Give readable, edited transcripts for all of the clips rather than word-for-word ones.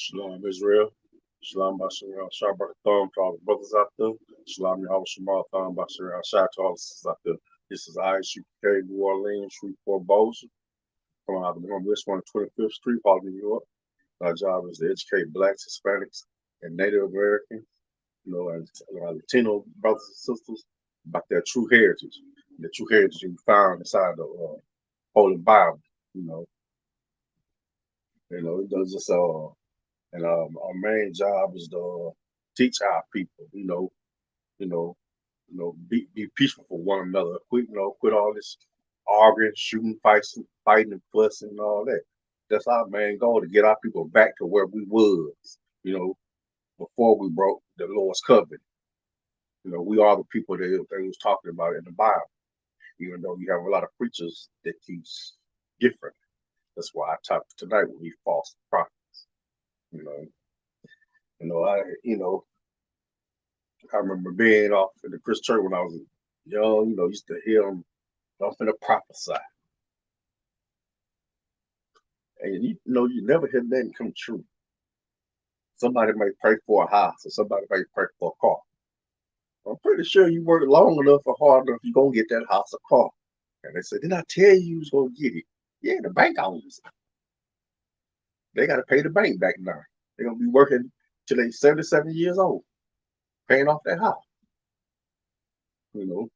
Shalom Israel. Shalom Basharam. Shabbat Thumb to all the brothers out there. Shalom Yahweh Shemal Thumb Basharam. Shout to all the sisters out there. This is Isupk New Orleans, Shreveport, Bossier. Coming out of the West 125th Street, Harlem, New York. Our job is to educate blacks, Hispanics, and Native Americans, and Latino brothers and sisters about their true heritage. The true heritage you found inside the Holy Bible. You know, it does just and our main job is to teach our people, you know, be peaceful for one another. Quit all this arguing, shooting, fighting and fussing and all that. That's our main goal to get our people back to where we was, you know, before we broke the Lord's covenant. We are the people that they was talking about in the Bible, even though you have a lot of preachers that teach different. That's why our topic tonight will be false prophets. You know, I remember being off in the Christian church when I was young. Used to hear them off in the prophesy, and you never hear nothing come true. Somebody may pray for a house, or somebody may pray for a car. I'm pretty sure you work long enough or hard enough, you're gonna get that house or car. And they said, "Did I tell you was gonna get it?" Yeah, the bank owns it. They got to pay the bank back now. They're gonna be working till they 77 years old, paying off that house. You know,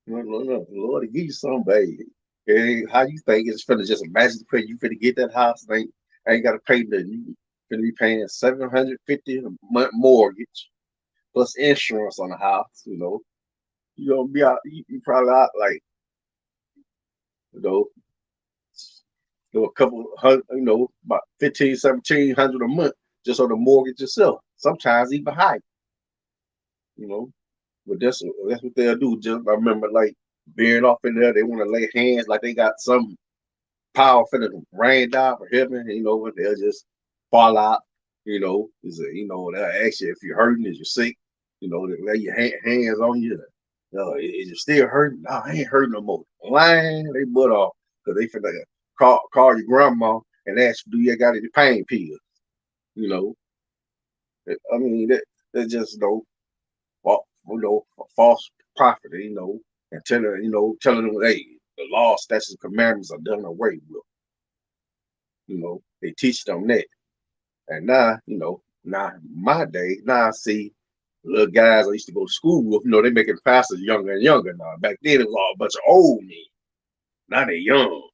no, Lord, to give you some, baby. Hey, how you think it's finna just imagine pay you finna get that house? And ain't got to pay nothing. You finna be paying 750 a month mortgage plus insurance on the house. You gonna be out. You probably out like you know, a couple hundred. About 15, 1700 a month just on the mortgage itself. Sometimes even higher. You know, but that's what they'll do. Just I remember like being off in there, they want to lay hands like they got some power for the rain down for heaven. But they'll just fall out. They'll ask you if you're hurting, is you sick. They lay your hands on you. Is you still hurting? No, I ain't hurting no more. Lying they butt off because they finna call your grandma and ask, do you got any pain pills? You know, I mean that just false prophet, and telling them, hey, the law, statutes, and commandments are done away with. They teach them that. And now my day, now I see little guys I used to go to school with, they making pastors younger and younger now. Back then it was all a bunch of old men. Now they young.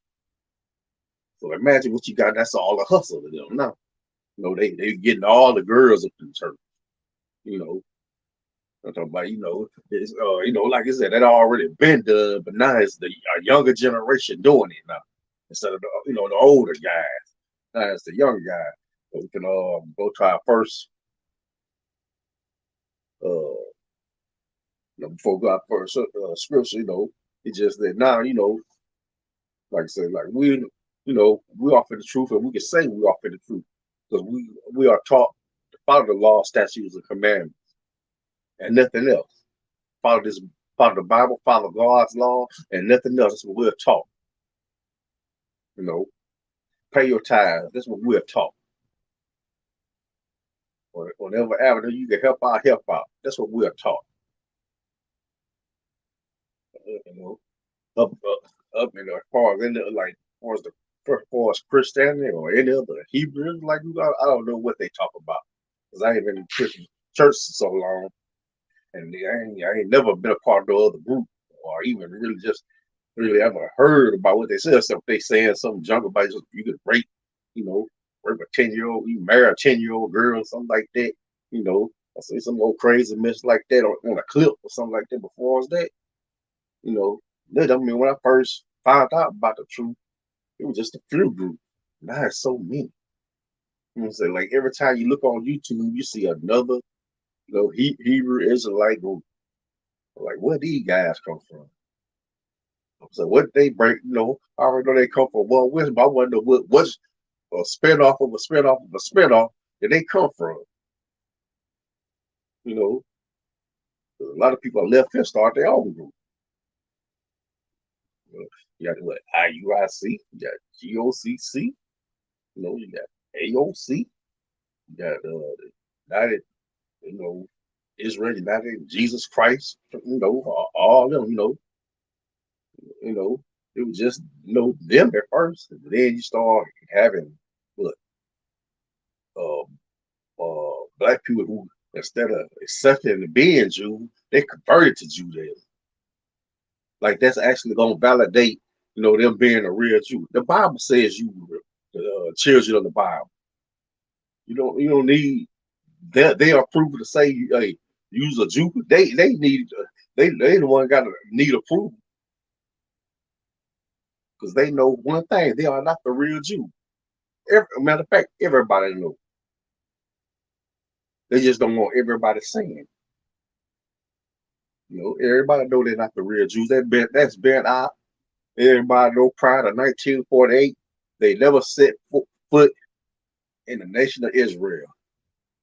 So imagine what you got, that's all the hustle to them now. They getting all the girls up in church. You know, I'm talking about, it's, like I said, that already been done, but now it's the younger generation doing it now instead of the older guys. Now it's the young guys. So we can go to our first, before we go our first scripture. It's just that now, like I said, like we offer the truth, and we can say we offer the truth because we are taught to follow the law, statutes, and commandments, and nothing else. Follow this, follow the Bible, follow God's law, and nothing else. That's what we're taught. You know, pay your tithes. That's what we're taught. Or whatever avenue you can help out, help out. That's what we're taught. You know, up as far as like as far as Christianity or any other Hebrew, like I don't know what they talk about because I ain't been in Christian church so long, and I ain't never been a part of no other group or even really just really ever heard about what they say. Except they saying some junk about just you could you know, rape a 10-year-old, you marry a 10-year-old girl or something like that. I say some old crazy mess like that on a clip or something like that. Before that, you know, I mean, when I first found out about the truth, it was just a few group. Now it's so many. Like every time you look on YouTube, you see another, Hebrew Israelite group. Like, where these guys come from? So what they break, I already know they come from one wisdom. I wonder what's a spinoff of a spinoff of a spinoff that they come from. You know, a lot of people left here start their own group. You got what IUIC, you got GOCC, you got AOC. You got United, you know, Israel United, Jesus Christ, all them, you know, it was just them at first, and then you start having what black people who instead of accepting and being Jew, they converted to Judaism. Like that's actually gonna validate, them being a real Jew. The Bible says you the children of the Bible. You don't need they are proven to say hey, use a Jew. They need they the one got to need approval because they know one thing: they are not the real Jew. Matter of fact, everybody knows. They just don't want everybody saying. Everybody know they're not the real Jews. That's been out. Everybody know prior to 1948, they never set foot in the nation of Israel.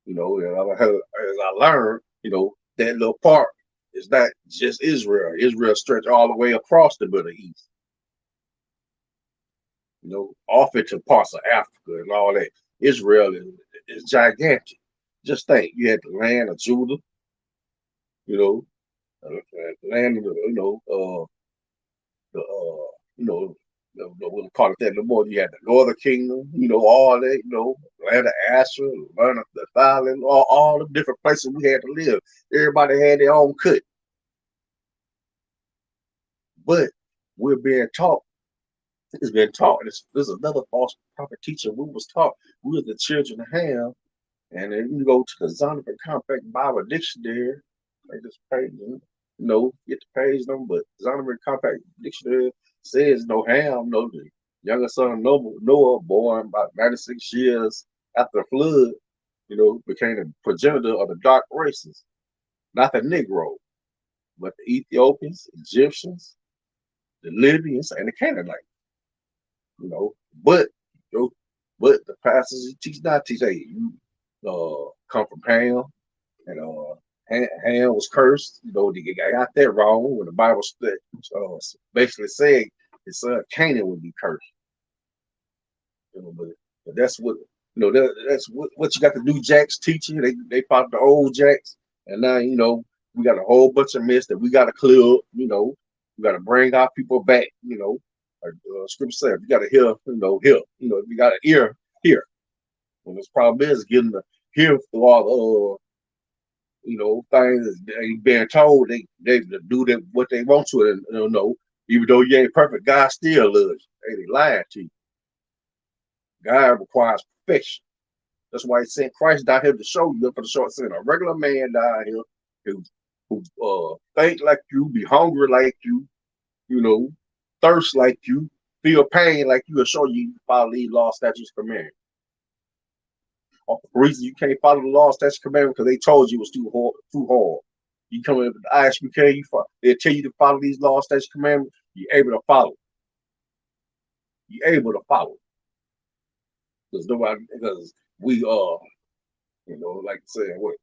As I learned, that little part is not just Israel. Israel stretched all the way across the Middle East, off into parts of Africa and all that. Israel is gigantic. Just think, you had the land of Judah, the land of we'll call it that no more. You had the Northern Kingdom, all that, land of Asher, land of the Island, all the different places we had to live. Everybody had their own cut. But we're being taught, it's been taught, there's another false prophet teacher. We was taught we were the children of Ham. And then you go to the Zondervan Compact Bible Dictionary, like this page, get the page number, but Zondervan Compact Dictionary says no Ham, the younger son of Noah, born about 96 years after the flood, became the progenitor of the dark races, not the Negro, but the Ethiopians, Egyptians, the Libyans, and the Canaanites, but but the pastors teach not teach, hey, you come from Ham, and Ham was cursed. They got that wrong when the Bible basically said his son Canaan would be cursed. But that's what that's what you got the new jacks teaching. They fought the old jacks, and now we got a whole bunch of mess that we got to clear up. We got to bring our people back. Like scripture said, you got to hear. Hear. You got to hear. And this problem is getting to hear through all things they being told they do what they want to, and even though you ain't perfect, God still loves you. Hey, they lying to you. God requires perfection. That's why He sent Christ down here to show you, for the short sin. A regular man down here who think like you, be hungry like you, thirst like you, feel pain like you, will show you follow these law, statutes, commandments. The reason you can't follow the law, statutes, commandments because they told you it was too hard. You come in with the ISBK, they'll tell you to follow these laws, statutes, commandments. You're able to follow. You're able to follow. Because we like saying what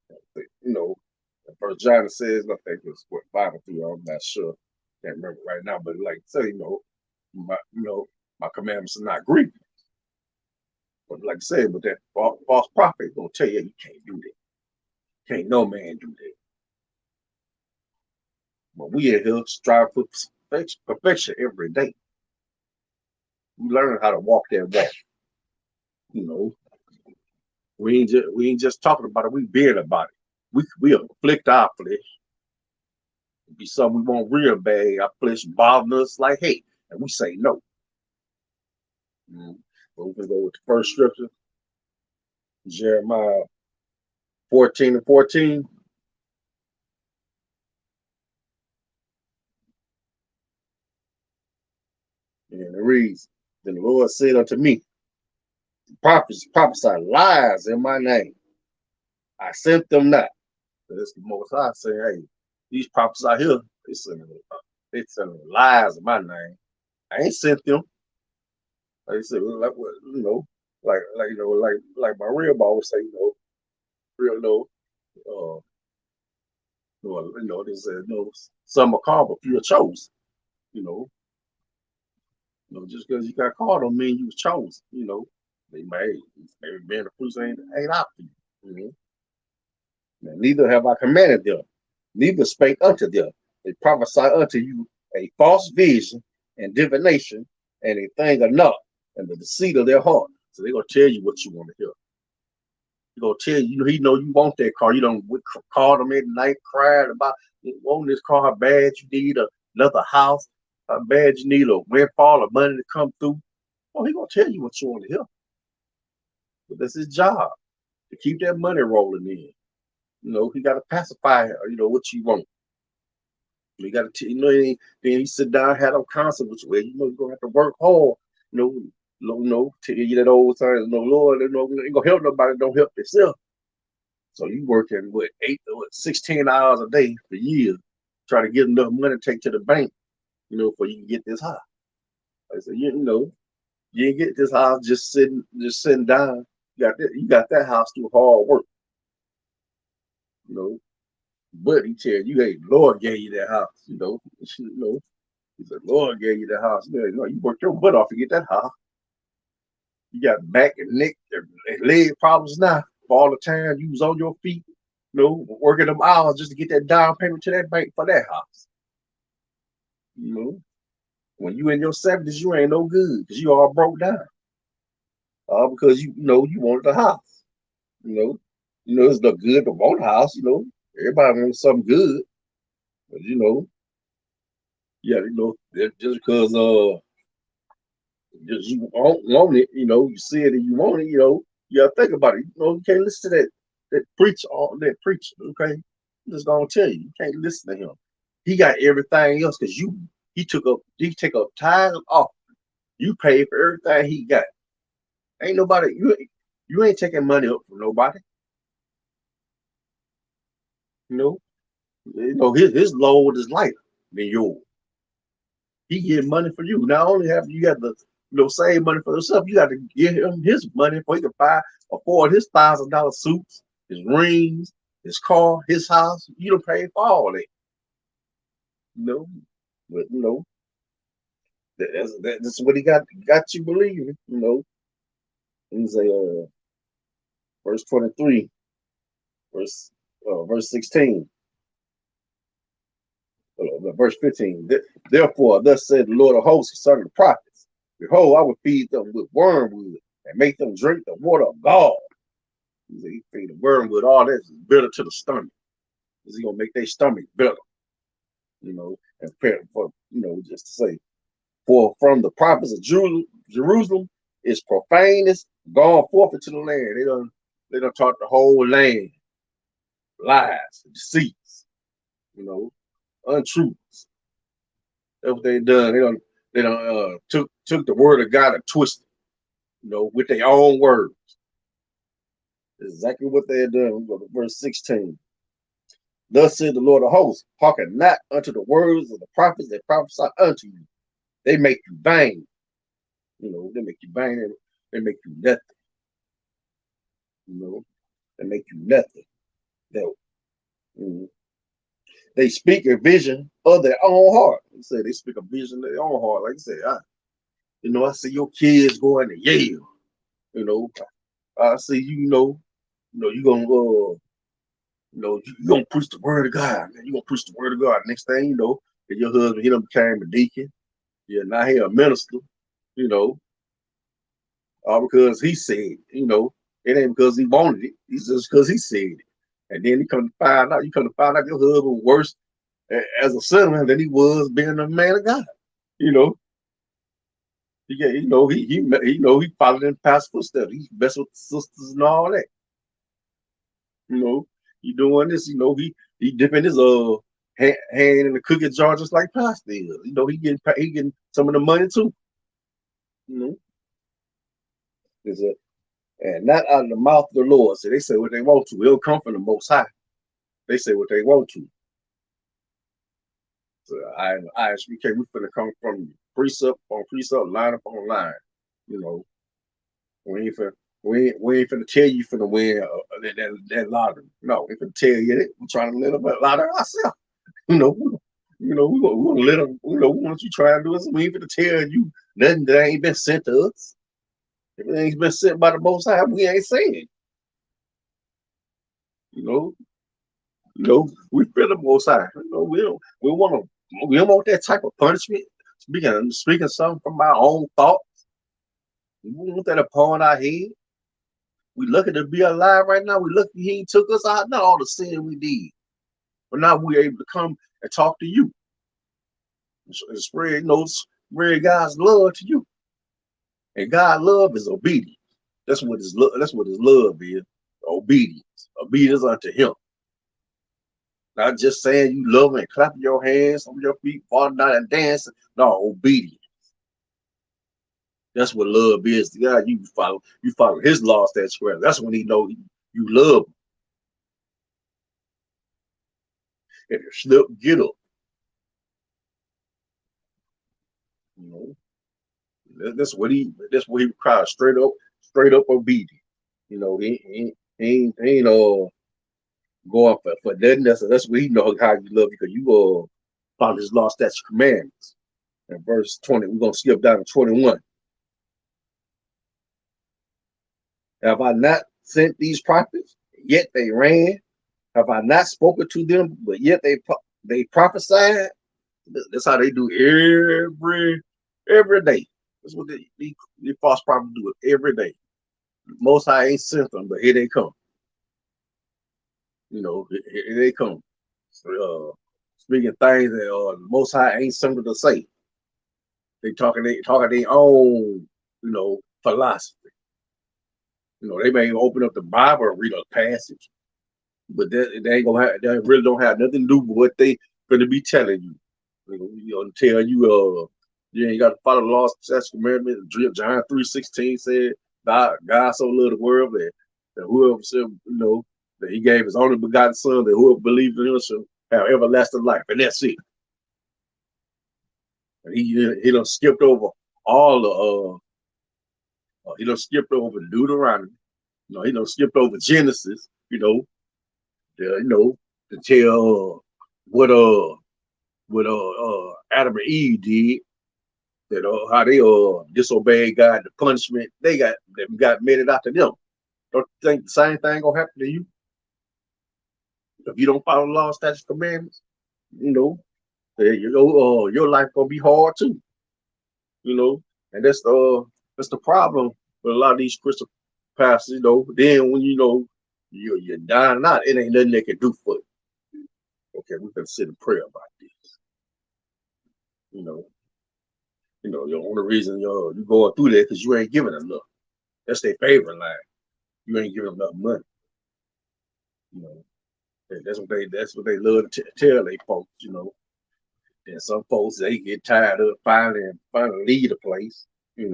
First John says, I think it's what 5 or 3. I'm not sure, can't remember right now, but like say, my commandments are not grievous. But like I said, but that false prophet gonna tell you can't do that. Can't no man do that. But we are here strive for perfection every day. We learn how to walk that walk. We ain't just talking about it. We being about it. We afflict our flesh. It'd be something we want real bad. Our flesh bothering us like hate, and we say no. But we can go with the first scripture, Jeremiah 14:14. And it reads, Then the Lord said unto me, prophets prophesy lies in my name. I sent them not. So this is the Most High saying, hey, these prophets out here, they sending lies in my name. I ain't sent them. Like I said, like like my real ball would say, real they said, some are called, but few are chosen. Just because you got called don't mean you was chosen. They maybe being a priest ain't out for you. You know? And neither have I commanded them, neither spake unto them. They prophesy unto you a false vision and divination and a thing of naught and the deceit of their heart. So they're gonna tell you what you want to hear. He gonna tell you, he know you want that car. You don't call them at night crying about wanting this car, how bad you need another house, how bad you need a windfall of money to come through. Oh, he gonna tell you what you want to hear. But that's his job to keep that money rolling in. You know, he gotta pacify, what you want. You gotta, then he sit down, had a concert with you. Well, you're gonna have to work hard. You tell you that old time. Lord, ain't gonna help nobody. Don't help yourself. So you working with 16 hours a day for years, try to get enough money to take to the bank, before you can get this house. I said, you ain't get this house just sitting down. You got that house through hard work, you know. But he tell you, hey, Lord gave you that house, He said, Lord gave you that house. You worked your butt off to get that house. You got back and neck and leg problems now. For all the time you was on your feet, working them hours just to get that down payment to that bank for that house. When you in your 70s, you ain't no good because you all broke down. All because you wanted a house. It's not good to want a house. Everybody wants something good, but just because just you want it, you see it and you want it, you gotta think about it. You can't listen to that preacher, okay? I'm just gonna tell you can't listen to him. He got everything else because he take up time off. You pay for everything he got. Ain't nobody you ain't taking money up from nobody. His load is lighter than yours. He get money for you. Not only have you got to save money for yourself, you got to give him his money for he can afford his $1,000 suits, his rings, his car, his house. You don't pay for all that. But that's what he got you believing. He's a verse 23, verse 16. Verse 15. Therefore, thus said the Lord of hosts concerning the prophets, behold, I will feed them with wormwood and make them drink the water of God. He feed the wormwood, all that is bitter to the stomach. Is he gonna make their stomach bitter? And for just to say, for from the prophets of Jerusalem is profaneness gone forth into the land. They done taught the whole land lies, deceits, untruths. That's what they done. They done took the word of God and twisted, with their own words. That's exactly what they had done. We go to verse 16. Thus said the Lord of hosts, hearken not unto the words of the prophets that prophesy unto you. They make you vain. They make you vain and they make you nothing. They make you nothing. They speak a vision of their own heart. They speak a vision of their own heart. Like I said, I see your kids going to Yale. I see you gonna you gonna preach the word of God, man. You gonna preach the word of God. Next thing you know, and your husband became a deacon. Yeah, now he a minister. All because he said, it ain't because he wanted it. It's just because he said it. And then you come to find out your husband was worse as a son than he was being a man of God. He followed in past footsteps. He messed with the sisters and all that. He doing this. He dipping his hand in the cookie jar just like Pastor is. He getting some of the money too. Is it? And not out of the mouth of the Lord. So they say what they want to. It'll come from the Most High. They say what they want to. So ISBK, we're going to come from precept on precept, line up on line. We ain't finna tell you finna win that lottery. No, we finna tell you that. We're trying to let them lottery ourselves. We want to let them. We want you trying to do this. We ain't finna tell you nothing that ain't been sent to us. If it ain't been sent by the Most High, we ain't saying it. You know, we feel the Most High. We don't want that type of punishment. Speaking something from our own thought. We don't want that upon our head. We lucky to be alive right now. We lucky He ain't took us out. Not all the sin we did, but now we're able to come and talk to you and spread, spread God's love to you. And God's love is obedience. That's what His love. That's what His love is. Obedience. Obedience unto Him. Not just saying you love Him and clapping your hands on your feet, falling down and dancing. No, obedience. That's what love is to God. You follow His laws, that square. That's when He know you love Him. If you slip, get up. You know, that's what He requires. Straight up obedience. You know, he ain't going for nothing. That's what He know how you love, because you follow His law, statutes, commandments. In verse 20, we're gonna skip down to 21. Have I not sent these prophets? Yet they ran. Have I not spoken to them? But yet they prophesied. That's how they do every day. That's what the false prophets do it every day. Most High ain't sent them, but here they come. Here they come. Speaking things that Most High ain't something to say. They talking their own, philosophy. They may open up the Bible and read a passage, but they ain't gonna have. They really don't have nothing to do with what they gonna be telling you. Tell you you ain't got to follow the laws, statutes, commandments. John 3:16 said, God so loved the world that whoever said, that He gave His only begotten Son, that whoever believes in Him shall have everlasting life, and that's it. And he done skipped over all the he done skipped over Deuteronomy. He done skipped over Genesis. To tell what Adam and Eve did, that how they disobeyed God, the punishment they got meted out to them. Don't you think the same thing gonna happen to you if you don't follow the law, statutes, commandments? Your life gonna be hard too. And that's the problem with a lot of these Christian pastors. Then when you're dying out, it ain't nothing they can do for you. Okay, we can sit and pray about this. The only reason you're going through that because you ain't giving enough. That's their favorite line. You ain't giving enough money. That's what they love to tell they folks. And some folks, they get tired of finally leave the place. And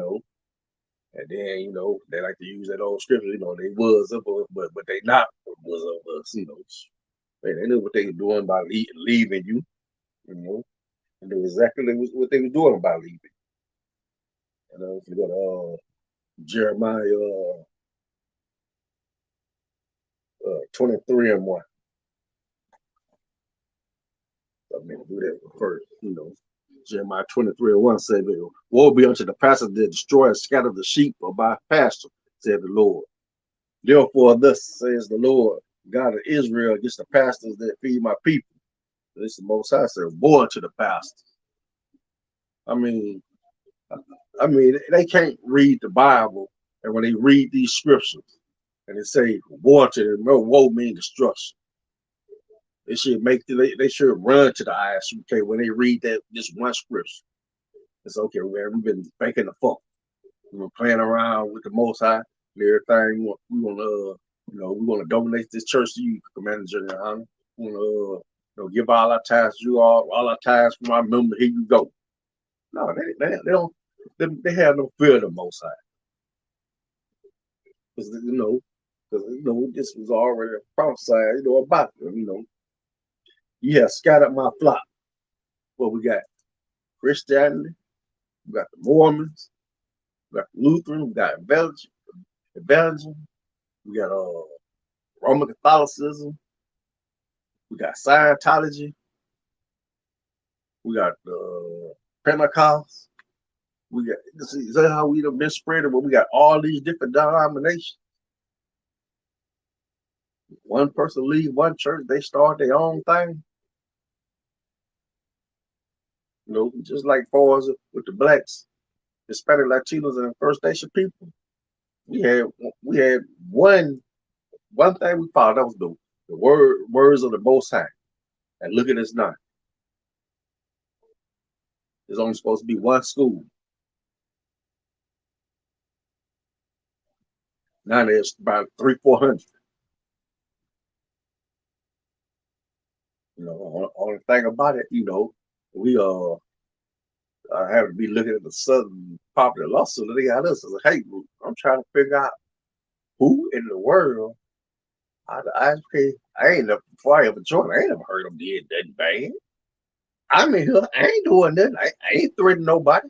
then they like to use that old scripture. They was of us, but they not was of us. They knew what they were doing by leaving you. And knew exactly what they were doing by leaving. If you go to Jeremiah 23:1. I'm going to do that first. Jeremiah 23:1 said, "Woe be unto the pastor that destroy and scatter the sheep of my pasture," said the Lord. "Therefore, thus says the Lord, God of Israel, against the pastors that feed my people." This is the Most High said, "Woe to the pastors." I mean, they can't read the Bible, and when they read these scriptures, and they say "woe to them," no, woe means destruction. They should run to the ISUK when they read this one scripture. It's okay, man. We've been banking the funk. We've been playing around with the Most High and everything. We want to donate this church to you, Commander General. We want to give all our tithes to you, all our tithes from our member. Here you go. No, they don't. They have no fear of the Most High, because this was already prophesied, about them. You have scattered my flock. What we got? Christianity. We got the Mormons. We got the Lutheran. We got Belgium. We got Roman Catholicism. We got Scientology. We got Pentecost. We got, is that how we done been spreading? Where we got all these different denominations. One person leave one church, they start their own thing. Just like far as with the blacks, Hispanic, Latinos, and First Nation people. We had we had one thing we found, that was the words of the Most High. And look at us now. There's only supposed to be one school. Now there's about 300-400. Only thing about it, we have to be looking at the Southern popular lawsuit that they got us as a hate group. I'm trying to figure out who in the world I ain't never before I ever joined. I ain't never heard them did that bad. I'm in here. I ain't doing nothing. I ain't threatening nobody.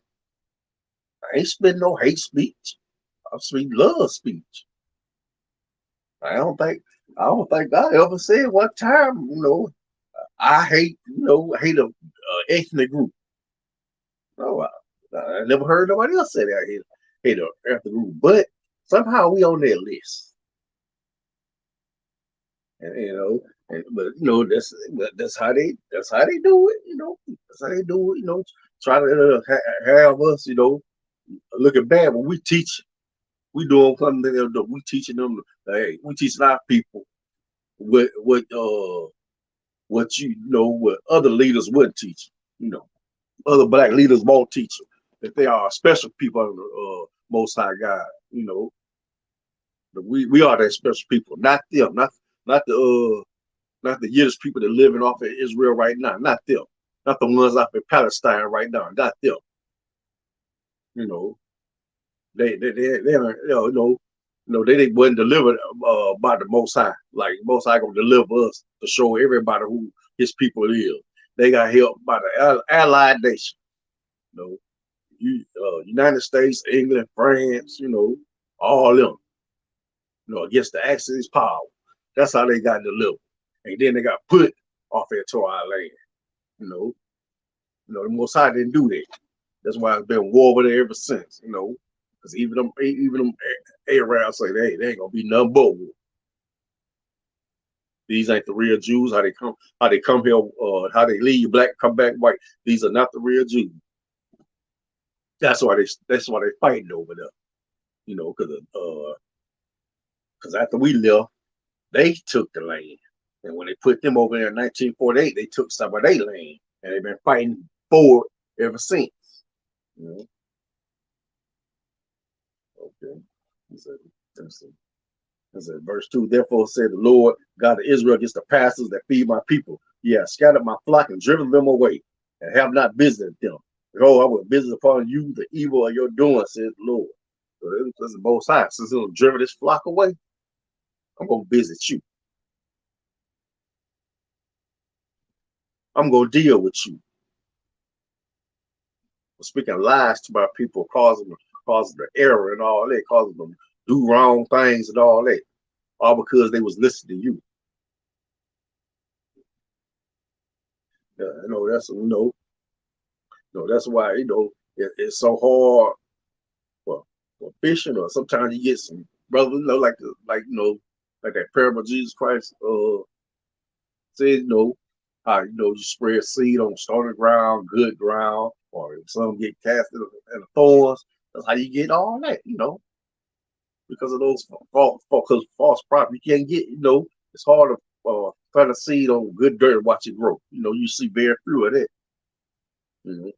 I ain't spitting no hate speech. I'm speaking love speech. I don't think I ever said one time, I hate, hate a ethnic group. No, I never heard nobody else say that. I hate a ethnic group. But somehow we on their list. And that's how they do it. That's how they do it. Try to have us, looking bad when we teach. We doing something that we teaching them. Hey, we teaching our people what what what what other leaders wouldn't teach. Other black leaders won't teach them that they are special people under the Most High God. We are that special people, not them, not the not the Yiddish people that living off of Israel right now, not them, not the ones off in Palestine right now, not them. You know, they are, they wasn't delivered by the Most High. Like Most High gonna deliver us to show everybody who His people is. They got helped by the allied nation. United States, England, France. All them. Against the Axis power. That's how they got delivered. And then they got put off into our land. The Most High didn't do that. That's why it's been war with it ever since. Because even them Arabs say they ain't gonna be nothing but war. These ain't the real Jews. How they come here, how they leave black, come back white. These are not the real Jews. That's why they fighting over there. Because after we left, they took the land. And when they put them over there in 1948, they took some of their land. And they've been fighting for it ever since. Okay. Verse 2, therefore said the Lord God of Israel against the pastors that feed my people. Yeah, scattered my flock and driven them away, and have not visited them. Behold, I will visit upon you the evil of your doing, says the Lord. So this is both sides. Since he'll driven this flock away, I'm gonna visit you. I'm gonna deal with you. I'm speaking lies to my people, causing the error and all that, causing them to do wrong things and all that, all because they was listening to you. That's why it's so hard for fishing, or sometimes you get some brothers, like that parable of Jesus Christ said, how you spread seed on stony ground, good ground, or some get cast in the thorns. That's how you get all that, because of those false prophets. You can't get, it's hard to plant a seed on good dirt and watch it grow. You see bare fruit of that. You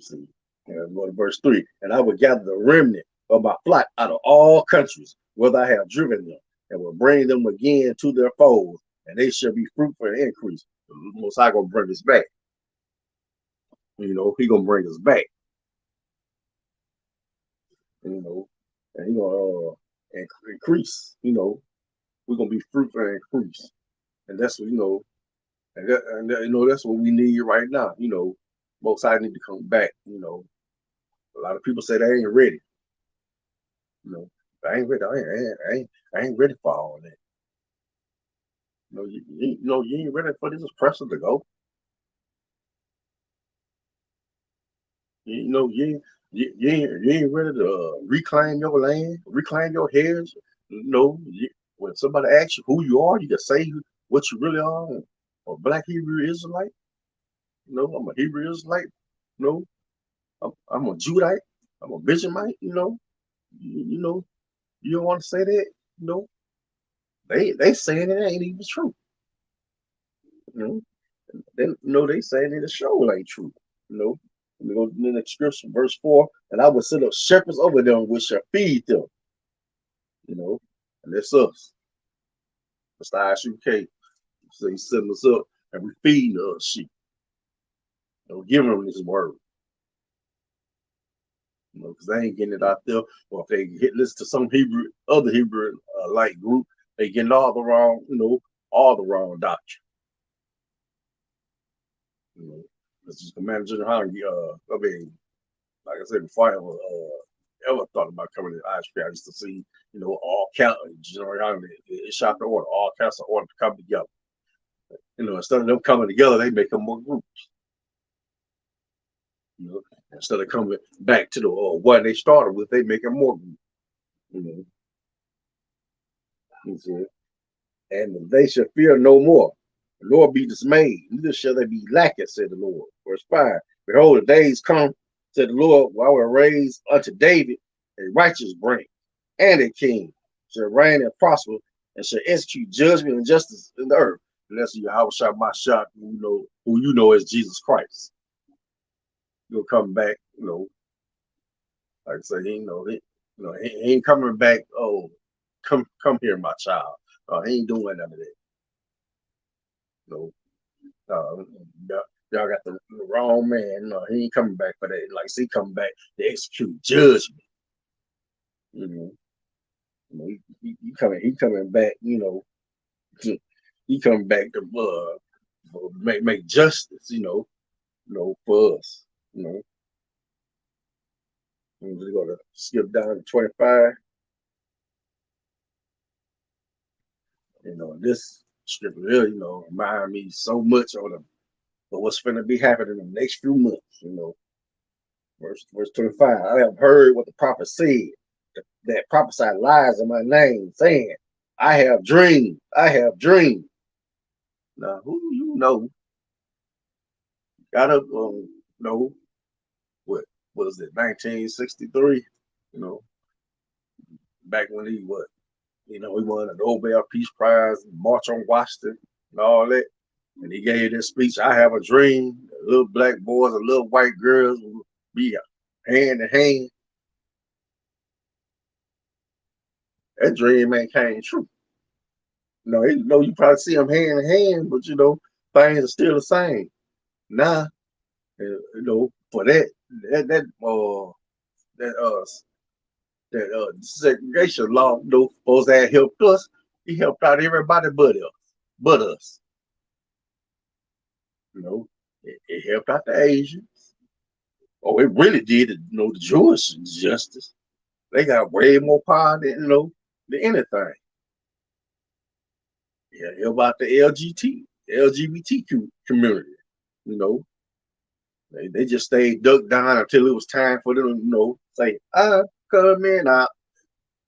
see, go to verse 3. And I will gather the remnant of my flock out of all countries, whether I have driven them, and will bring them again to their folds, and they shall be fruitful and increase. The Most High gonna bring us back. He gonna bring us back. And he gonna increase. We're gonna be fruitful and increase, and that's what that's what we need right now. Most High need to come back. A lot of people say they ain't ready. I ain't ready. I ain't ready for all that. You ain't ready for this pressure to go. You know, you ain't ready to reclaim your land, reclaim your heritage. You know, when somebody asks you who you are, you can say what you really are. A black Hebrew Israelite. You know, I'm a Hebrew Israelite. You know, I'm a Judite. I'm a Benjamite. You know, you don't want to say that. You know, they saying it ain't even true. You know, they saying it the show ain't true. You know, we go to the next scripture, verse 4, and I will set up shepherds over them which shall feed them. You know, and that's us. That's the Isupk. So he's setting us up and we feeding the sheep. You know, giving them this word. You know, because they ain't getting it out there. Or if they listen to some other Hebrew like group, they getting all the wrong, all the wrong doctrine. You know, this is Commander General Howard. I mean, like I said before, I ever thought about coming to ISP, I used to see, all county General Howard, it shot the order, all counts of order to come together. You know, instead of them coming together, they make them more groups. You know, instead of coming back to the what they started with, they make them more groups. You know, and they shall fear no more. The Lord be dismayed, neither shall they be lacking, said the Lord. Verse 5. Behold, the days come, said the Lord, while I will raise unto David a righteous branch, and a king shall reign and prosper, and shall execute judgment and justice in the earth. Unless you how shot my shot, who you know as Jesus Christ. You'll come back, like I say, he ain't coming back. Oh, come here, my child. He ain't doing none of that. You know, y'all got the wrong man. No, he ain't coming back for that. Like, he coming back to execute judgment. You know, he coming back. He coming back to make justice. For us. We're gonna skip down to 25. This scripture really, remind me so much of what's going to be happening in the next few months. Verse 25. I have heard what the prophet said, that prophesied lies in my name, saying, I have dreamed, I have dreamed. Now, who got up, what was it, 1963? Back when he won a Nobel Peace Prize, March on Washington, and all that. And he gave this speech, I have a dream, little black boys and little white girls will be hand in hand. That dream ain't came true. You probably see them hand in hand, but things are still the same. Now, for that segregation law, supposed to have helped us. He helped out everybody but us. It helped out the Asians. Oh, it really did. The Jewish justice. They got way more power than anything. Yeah, about the LGBTQ community. They just stayed ducked down until it was time for them to say, I'm coming out.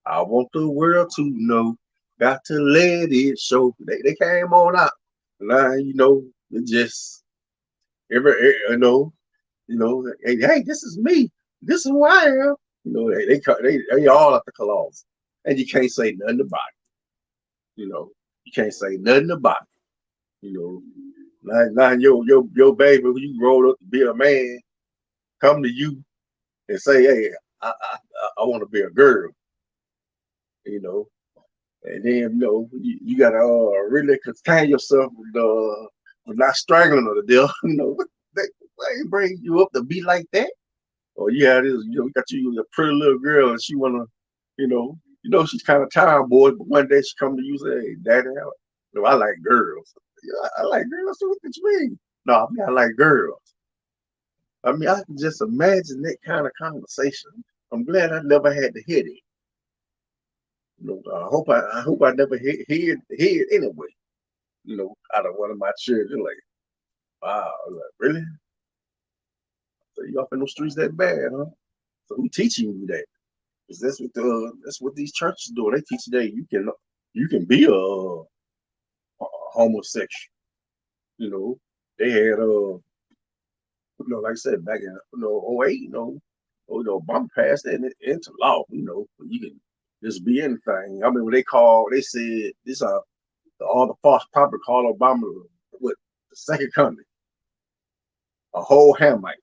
I want the world to know. Got to let it show. They came on out. Now, it just hey, this is me. This is who I am. They all at the claws. And you can't say nothing about it. You can't say nothing about it. Now your baby, when you grow up to be a man, come to you and say, hey, I want to be a girl. And then you gotta really contain yourself with not strangling her to death. They bring you up to be like that. Or you had this, you got you a pretty little girl and she wanna, she's kind of tomboy, but one day she come to you and say, hey, daddy, I like girls. Yeah, I like girls. So what do you mean? No, I mean I like girls. I mean, I can just imagine that kind of conversation. I'm glad I never had to hear it. I hope I never hear it anyway. Out of one of my children, like, wow, like, really? So you off in those streets that bad, huh? So who teaching you that? Because that's what these churches do. They teach you that you can be a homosexual. You know, they had like I said, back in '08, Obama passed that into law. You can just be anything. I mean, they said this all the false prophet called Obama what the second coming, a whole Hamite.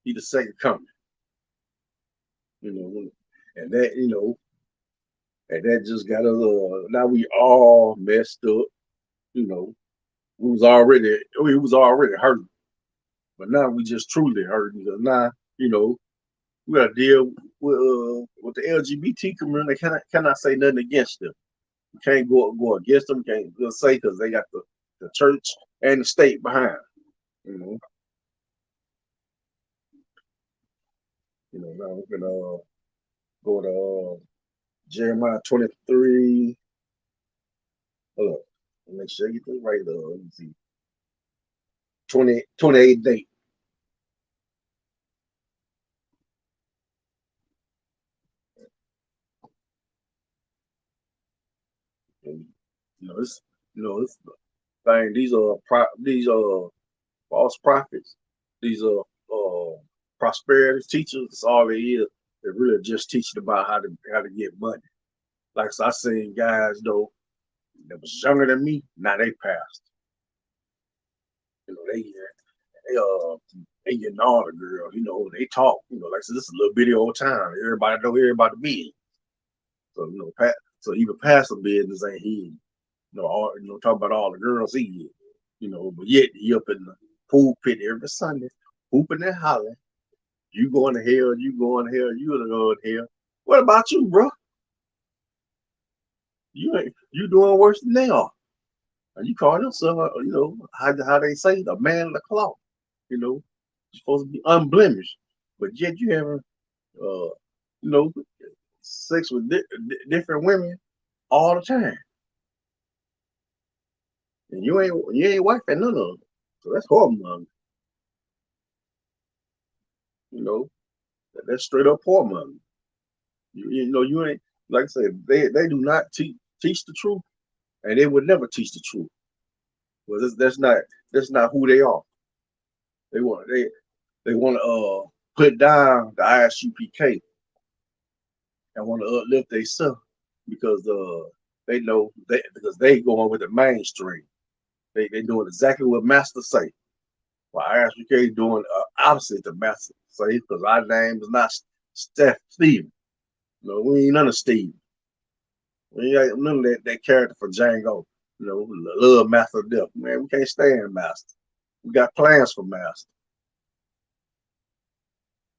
He the second coming. You know, and that just got us. Now we all messed up. You know, we was already hurting, but now we just truly hurting. Because now we got to deal with the LGBT community. They cannot say nothing against them. You can't go against them. Can't just say because they got the church and the state behind. You know, Now we're gonna go to Jeremiah 23. Hold up, make sure you get this right. Let me see, 28 date. And, this thing. These are false prophets. These are prosperity teachers. That's all they is. They're really just teaching about how to get money. Like so I seen guys that was younger than me. Now they passed. They getting all the girls. They talk. Like I said, this is a little bitty old town. Everybody know everybody be. So so even pastor business ain't he. Talk about all the girls he get. But yet he up in the pool pit every Sunday, hooping and hollering. You going to hell, you going to hell, you gonna go to hell. What about you, bro? You doing worse than they are. And you call yourself, how they say, the man of the cloth. You're supposed to be unblemished, but yet you having, uh, you know, sex with different women all the time, and you ain't wife and none of them. So that's hormone. You know, that's straight up hormone. You ain't like I said. They do not teach the truth, and they would never teach the truth. Well, that's not who they are. They want to put down the ISUPK and want to uplift themselves because they know because they going with the mainstream. They doing exactly what Master say. Well, ISUPK doing opposite to Master say because our name is not Steven. No, we ain't none of Steve. We ain't none of that character for Django. Love Master of Death. Man, we can't stand Master. We got plans for Master.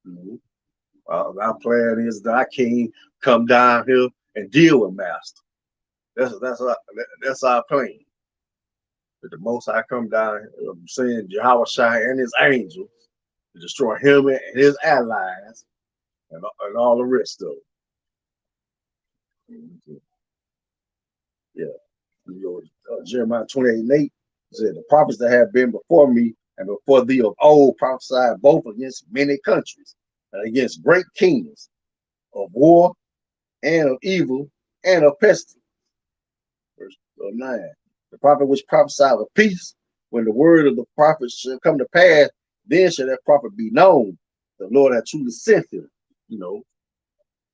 Mhm. Our plan is that I can't come down here and deal with Master. That's our plan. That the most I come down, I'm saying Jehovah Shai and his angels to destroy him and his allies and all the rest of them. Yeah. Jeremiah 28:8 said, the prophets that have been before me and before thee of old prophesied both against many countries and against great kings of war and of evil and of pestilence. Verse 9. The prophet which prophesied of peace, when the word of the prophet shall come to pass, then shall that prophet be known. The Lord hath truly sent him. You know,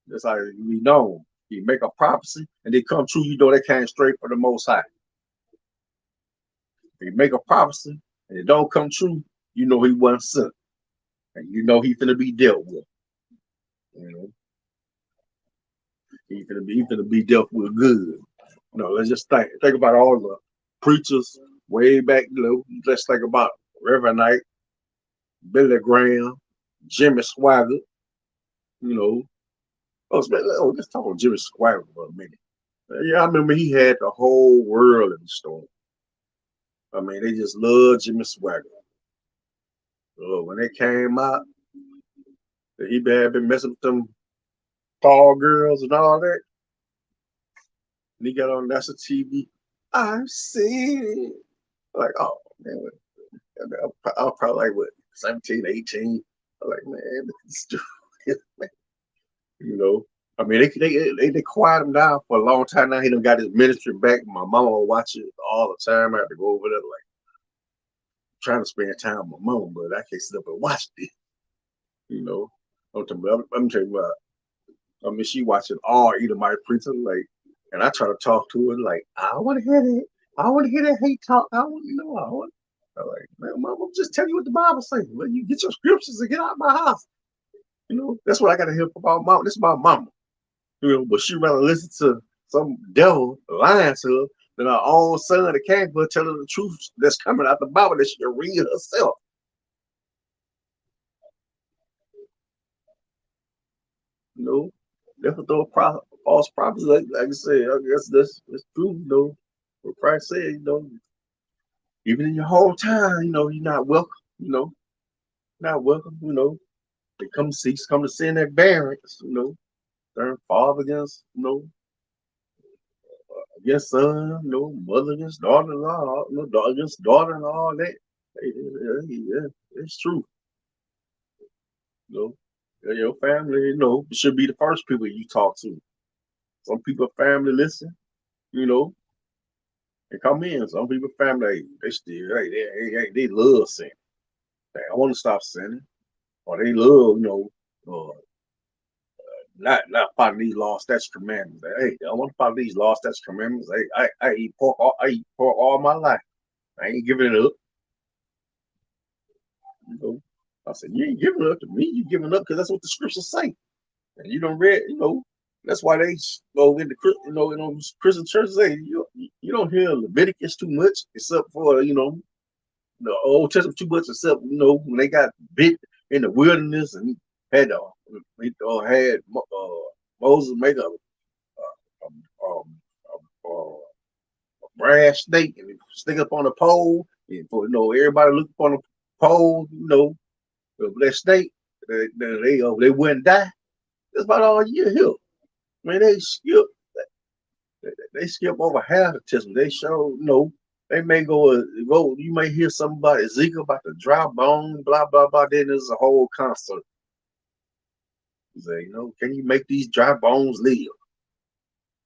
that's how he be known. He make a prophecy and they come true, they came straight from the Most High. If he make a prophecy and it don't come true, he wasn't sent. And he finna be dealt with. You know, he finna be dealt with good. Let's just think about all the preachers way back. Let's think about Reverend Knight, Billy Graham, Jimmy Swaggart. You know, let's talk about Jimmy Swaggart for a minute. Yeah, I remember he had the whole world in the store. I mean, they just loved Jimmy Swaggart. When they came out, he had been messing with them tall girls and all that. And he got on national TV. I've seen it. Like, oh man, I was probably like what 17, 18. I'm like, man, look at this dude. You know. I mean, they quiet him down for a long time now. He done got his ministry back. My mama will watch it all the time. I have to go over there, like, trying to spend time with my mama, but I can't sit up and watch it. You know. I'm telling you about. I mean, she watching all Edomite preacher, like, and I try to talk to her, like, I don't want to hear that. I don't want to hear that hate talk. I want to know. I'm like, man, mom, I'm just telling you what the Bible says. Well, you get your scriptures and get out of my house. You know, that's what I got to hear from my mom. This is my mama. You know, but she rather listen to some devil lying to her than her own son that came for telling her the truth that's coming out the Bible that she can read herself. You know, never throw a false prophecy. Like I said, I guess that's true. You know, what Christ said. You know, even in your hometown, you know, you're not welcome. You know, not welcome. You know, they come to sin their parents. You know, turn father against, you know, against son. You know, mother against daughter-in-law. You know, daughter against daughter-in-law. That, yeah, it's true. You know, your family, you know, should be the first people you talk to. Some people family listen. You know, they come in. Some people family, they still, they love sin. I want to stop sinning, or they love, you know, not follow these law, statutes, commandments. Hey, I want to follow these law, statutes, commandments. Hey, I eat pork all my life. I ain't giving it up. You know, I said, you ain't giving it up to me. You giving it up because that's what the scriptures say. And you don't read, you know, that's why they go in the, you know, in those Christian churches. Hey, you don't hear Leviticus too much, except for, you know, the Old Testament too much, except, you know, when they got bit in the wilderness and had Moses make a brass snake and stick up on a pole, and for, you know, everybody look up on the pole, you know, that snake, they wouldn't die. That's about all you hear. Man, they skip over half the testimony. They show, you know, they may go. You may hear something about Ezekiel about the dry bone, blah blah blah. Then there's a whole concert. You say, you know, can you make these dry bones live?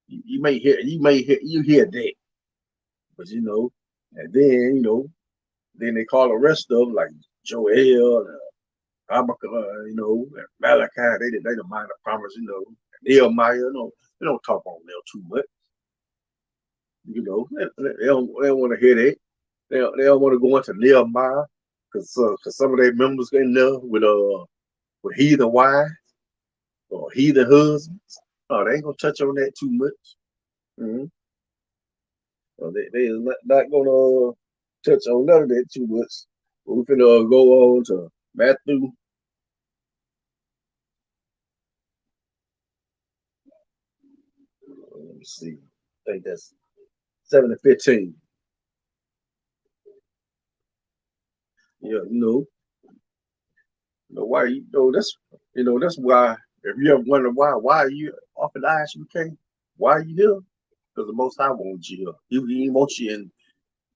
You hear that, but you know, and then, you know, then they call the rest of them like Joel, Habakkuk, you know, and Malachi. They don't mind the promise, you know. Nehemiah, you know, they don't talk on them too much. You know, they don't want to hear that. They don't want to go into Nehemiah because some of their members in there with heathen wives or heathen husbands. Oh, they ain't gonna touch on that too much. Mm-hmm. So they is not gonna touch on none of that too much. But we're gonna go on to Matthew. Let me see. I think that's 7 and 15. Yeah, why that's that's why if you ever wonder why are you often ask you came, why are you here? Because the Most High wants you here. He didn't want you in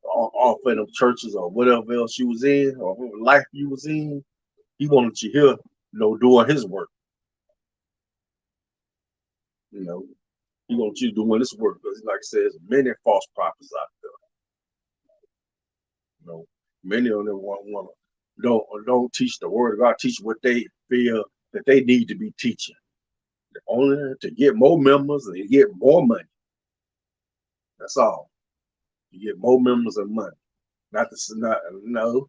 off in them churches or whatever else you was in or whatever life you was in. He wanted you here, doing His work. You know, He wants you doing His work because, like I said, there's many false prophets out there. Many of them want to don't teach the word of God, teach what they feel that they need to be teaching, only to get more members and get more money. That's all. You get more members and money. Not to not no,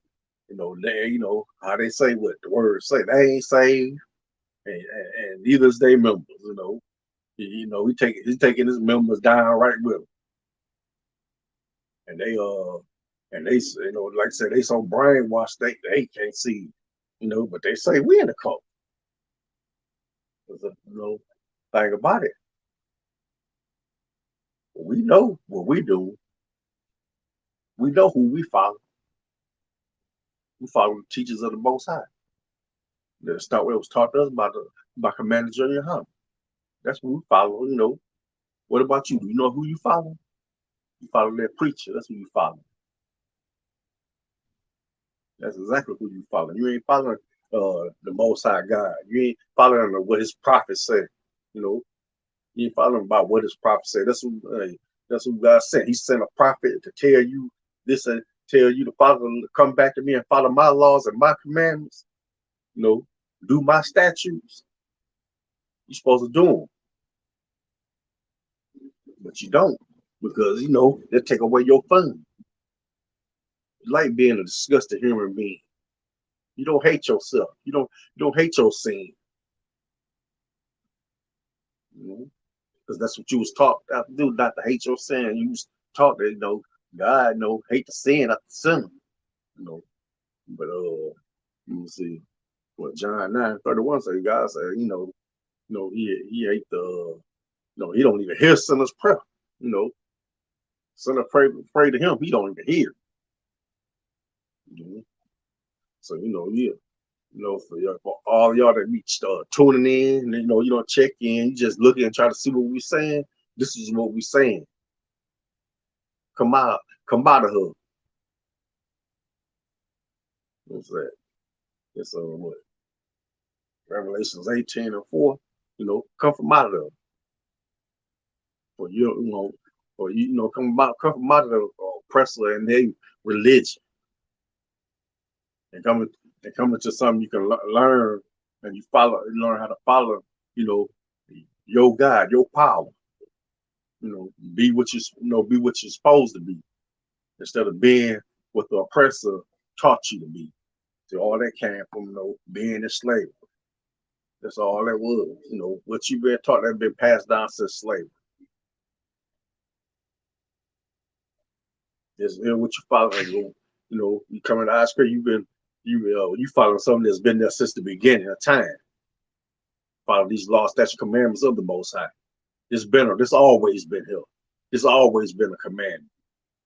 how they say what the words say. They ain't saved, and neither is they members. He's taking his members down right with him, and like I said, they so brainwashed they can't see, but they say we in the cult. Thing about it, we know what we do. We know who we follow. We follow the teachers of the Most High. That's not what it was taught to us about Commander Junior Hunt. That's what we follow. What about you? Do you know who you follow? You follow that preacher. That's who you follow. That's exactly who you following. You ain't following the Most High God. You ain't following what His prophets say. You know, you ain't following about what His prophets say. That's who God sent. He sent a prophet to tell you this and tell you to follow, come back to me and follow my laws and my commandments. You know, do my statutes. You're supposed to do them, but you don't because they take away your fun. It's like being a disgusting human being. You don't hate yourself. You don't hate your sin. You know? Because that's what you was taught to do, not to hate your sin. You was taught that God hate the sin, not the sinner. You know, but let me see what John 9:31 says. God said, he hate he don't even hear sinners prayer. You know, sinner pray to him, he don't even hear. You know? So yeah. For all y'all that be tuning in, you don't check in, you just looking and try to see what we saying. This is what we saying. Come out of her. What's that? It's what? Revelations 18:4. Come from out of there. For come from out of the oppressor and their religion, and come into something you can learn, and you learn how to follow. You know, your God, your power. Be what be what you're supposed to be, instead of being what the oppressor taught you to be. So all that came from being a slave. That's all that was. What you've been taught that's been passed down since slavery. Is what you following. You coming to high school, you following something that's been there since the beginning of time. Follow these laws, statutes, commandments of the Most High. This always been here. It's always been a commandment.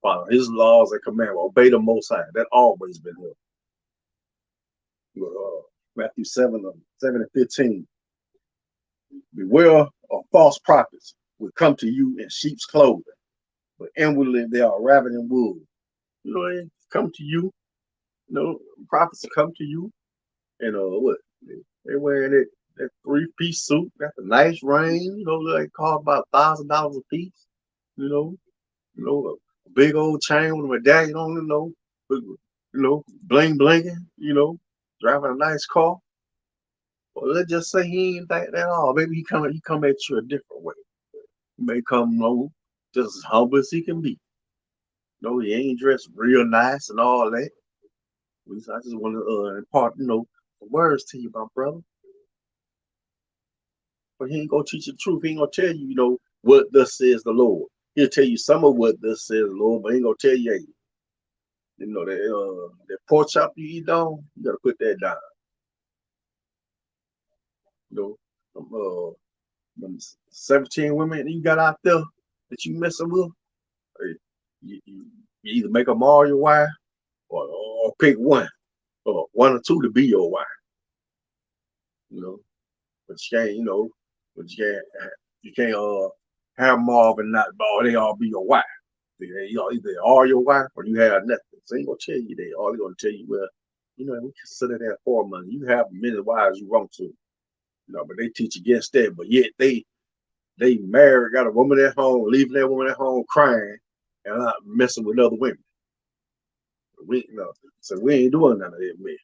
Follow His laws and commandments. Obey the Most High. That always been here. Matthew 7:15. Beware of false prophets will come to you in sheep's clothing, but inwardly they are ravening wolves. They come to you. Prophets will come to you, and what? They wearing that 3-piece suit. That's a nice ring. They cost about $1,000 a piece. A big old chain with a medallion on it. Bling blinging. Driving a nice car. Well, let's just say he ain't that all. Maybe he come at you a different way. He may come just as humble as he can be. He ain't dressed real nice and all that. I just want to impart, the words to you, my brother. But he ain't gonna teach you the truth. He ain't gonna tell you, what thus says the Lord. He'll tell you some of what thus says the Lord, but he ain't gonna tell you, that pork chop you eat on, you gotta put that down. Them 17 women you got out there that you messing with, you either make them all your wife or pick one or two to be your wife. But you can't, you can't have them all and not they all be your wife. Either all your wife or you have nothing. So they ain't gonna tell you that. All they're gonna tell you, well, we consider that for money. You have many wives you want to, but they teach against that. But yet they married, got a woman at home, leaving that woman at home crying and not messing with other women. So we ain't doing none of that, man.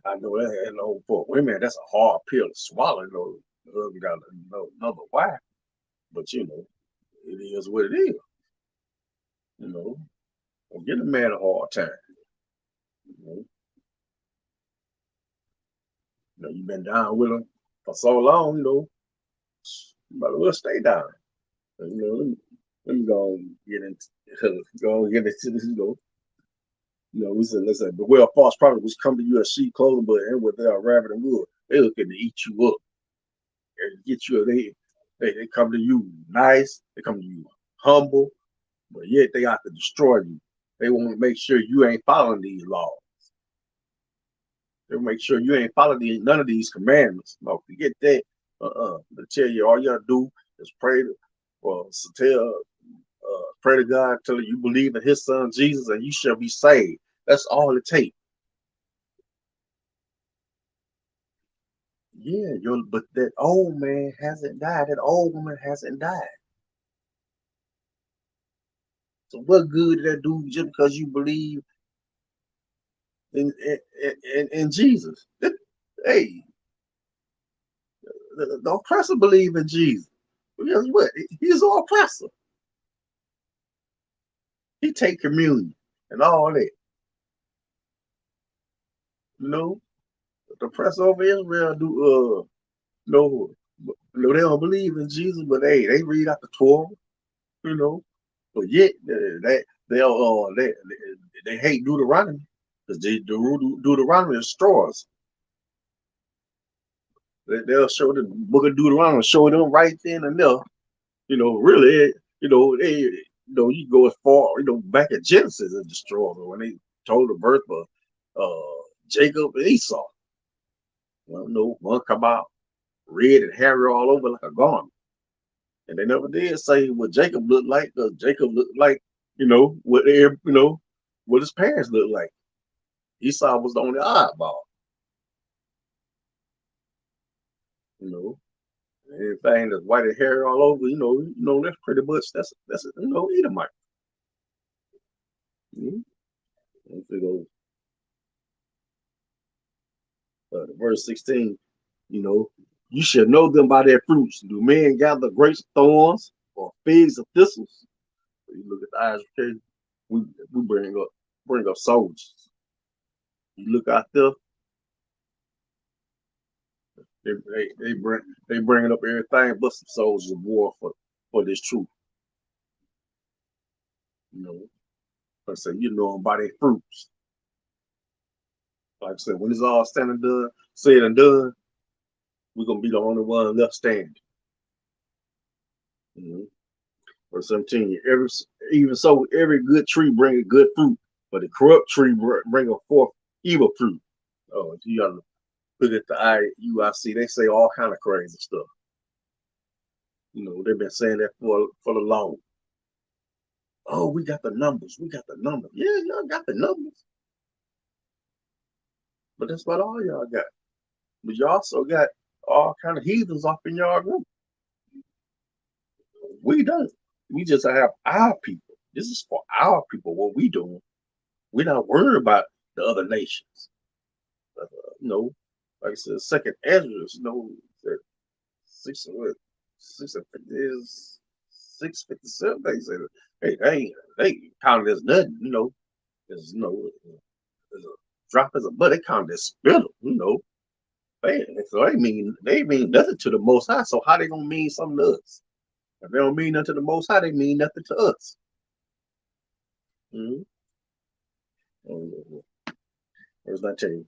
I know that, for women, that's a hard pill to swallow. The husband got another wife, but it is what it is. Don't give a man a hard time. You've been down with him for so long. You might as well stay down. Let me go and get into this. We said, listen, beware of false prophets which come to you as sheep clothing, but and with their rabbit and wood, they looking to eat you up and get you. They come to you nice, they come to you humble, but yet they have to destroy you. They want to make sure you ain't following these laws. They make sure you ain't following none of these commandments. No, forget that. They tell you all you gotta do is pray. Well, tell pray to God till you believe in His Son Jesus, and you shall be saved. That's all it takes. Yeah, but that old man hasn't died. That old woman hasn't died. So what good did that do just because you believe in Jesus? Hey, the oppressor believe in Jesus. Guess what? He's an oppressor. He take communion and all that. You know, the oppressor over Israel no, no, they don't believe in Jesus, but they read out the Torah. You know, but yet they hate Deuteronomy because Deuteronomy destroys. They'll show the book of Deuteronomy, show them right then and there. Really, you go as far, back at Genesis and destroy them when they told the birth of Jacob and Esau. Well, no, one come out red and hairy all over like a garment. And they never did say what Jacob looked like, because Jacob looked like, what his parents looked like. Esau was the only oddball, you know. Anything that's white and hair all over, that's pretty much that's Edomite. Mm-hmm. Verse 16, you shall know them by their fruits. Do men gather grapes of thorns or figs of thistles? So you look at the eyes, okay, we bring up soldiers. You look out there, they bringing up everything but some soldiers of war for this truth. You know, like I said, you know them by their fruits. Like I said, when it's all said and done, we're gonna be the only one left standing. Mm-hmm. Verse 17, even so, every good tree bringeth good fruit, but the corrupt tree bringeth forth evil fruit. Oh, you gotta look at the IUIC. They say all kind of crazy stuff. They've been saying that for the long. Oh, we got the numbers. We got the numbers. Yeah, y'all got the numbers. But that's what all y'all got. But you also got all kind of heathens off in y'all group. We don't. We just have our people. This is for our people. What we doing? We're not worried about the other nations. Like I said, second Ezra, that six is 657. They said, hey, they counted as nothing. As as a drop as a butt. They counted as spittle. So they mean nothing to the Most High. So how they gonna mean something to us? If they don't mean nothing to the Most High, they mean nothing to us. Mm-hmm. Verse 19.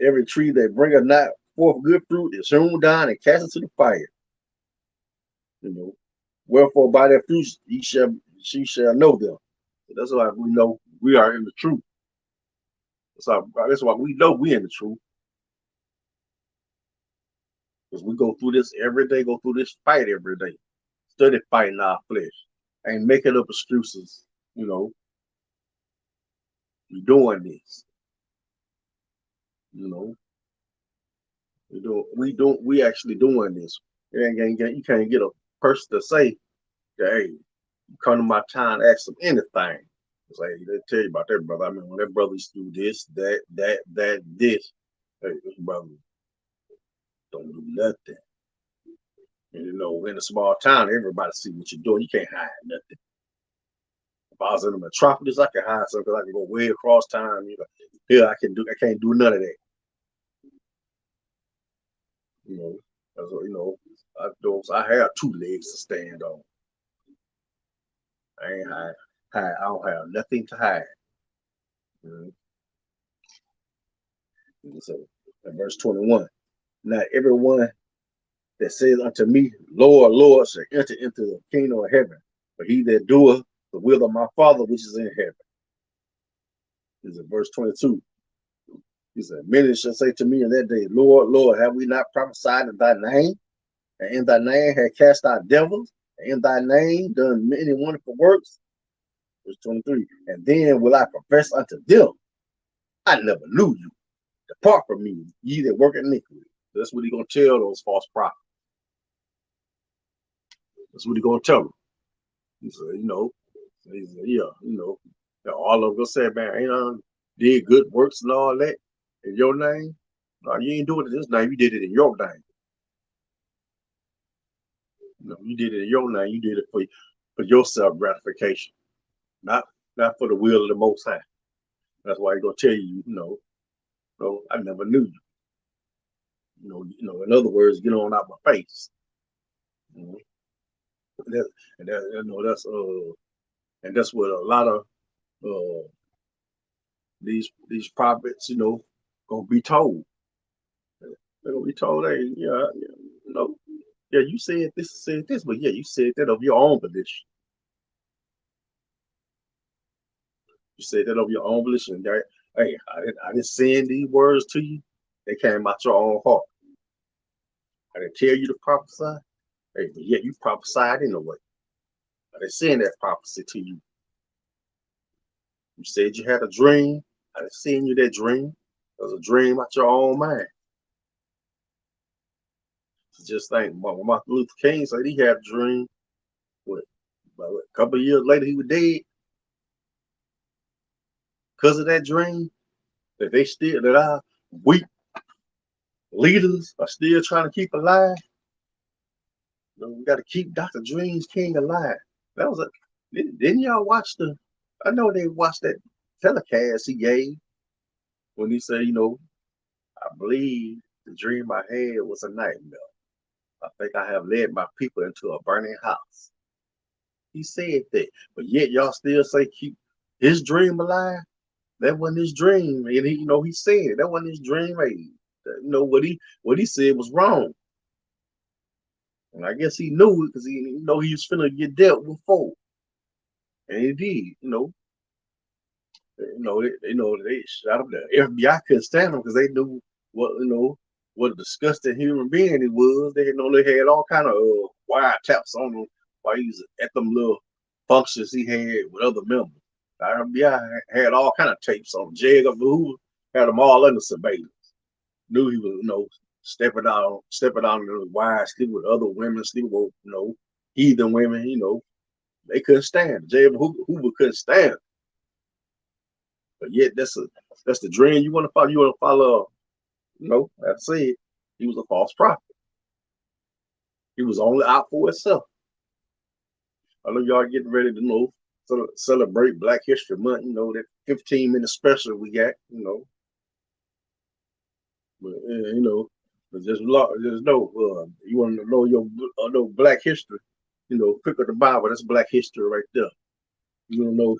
Every tree that bringeth not forth good fruit is hewn down and cast into the fire. Wherefore by their fruits she shall know them. So that's why we know we are in the truth. That's why we know we in the truth. Because we go through this every day, go through this fight every day. Study fighting our flesh. Ain't making up excuses. We doing this. We actually doing this. You can't get a person to say, hey, you come to my town, ask them anything. It's like they tell you about that brother. I mean, when that brother used to do this, this, hey, this brother don't do nothing. And in a small town, everybody see what you're doing. You can't hide nothing. If I was in the metropolis, I can hide something because I can go way across town. Here I can't do none of that. That's what, I have two legs to stand on. I ain't hide. I don't have nothing to hide. Mm-hmm. So, in verse 21, not everyone that says unto me, Lord, Lord, shall enter into the kingdom of heaven, but he that doeth the will of my Father which is in heaven. This is verse 22. He said, many shall say to me in that day, Lord, Lord, have we not prophesied in thy name? And in thy name have cast out devils? In thy name done many wonderful works. Verse 23. And then will I profess unto them, I never knew you. Depart from me, ye that work iniquity. That's what he's gonna tell those false prophets. That's what he's gonna tell them. He said, he said, yeah, all of us said, man, ain't did good works and all that in your name. No, you ain't doing it in his name. You did it in your name. You did it in your name. You did it for your self gratification, not for the will of the Most High. That's why he's gonna tell you, I never knew you. In other words, get on out my face. You know? And that's what a lot of these prophets, gonna be told. They're gonna be told, hey, yeah, you said this, but yeah, you said that of your own volition. You said that of your own volition. Hey, I didn't send these words to you. They came out your own heart. I didn't tell you to prophesy. Hey, but yet you prophesied anyway. I didn't send that prophecy to you. You said you had a dream. I didn't send you that dream. It was a dream out your own mind. Just think, Martin Luther King said he had a dream. A couple of years later, he was dead because of that dream. That our weak leaders are still trying to keep alive. We got to keep Dr. Dreams King alive. That was didn't y'all watch I know they watched that telecast he gave when he said, I believe the dream I had was a nightmare. I think I have led my people into a burning house. He said that, but yet y'all still say keep his dream alive. That wasn't his dream, and he said that wasn't his dream. Hey, what he said was wrong, and I guess he knew it because he was finna get dealt with for, and he did. They shot him. The FBI couldn't stand him because they knew what a disgusting human being he was. They had all kind of wiretaps on him while he was at them little functions he had with other members. The FBI had all kind of tapes on J. Edgar Hoover, had them all under surveillance. Knew he was, stepping out in the wide, sleeping with other women, sleeping with, heathen women, they couldn't stand. J. Edgar Hoover couldn't stand. But yet that's the dream you want to follow. You want to follow, like I said, he was a false prophet. He was only out for himself. I know y'all getting ready to celebrate Black History Month, that 15-minute special we got, But just know, you want to know your Black history, pick up the Bible. That's Black history right there. You want to know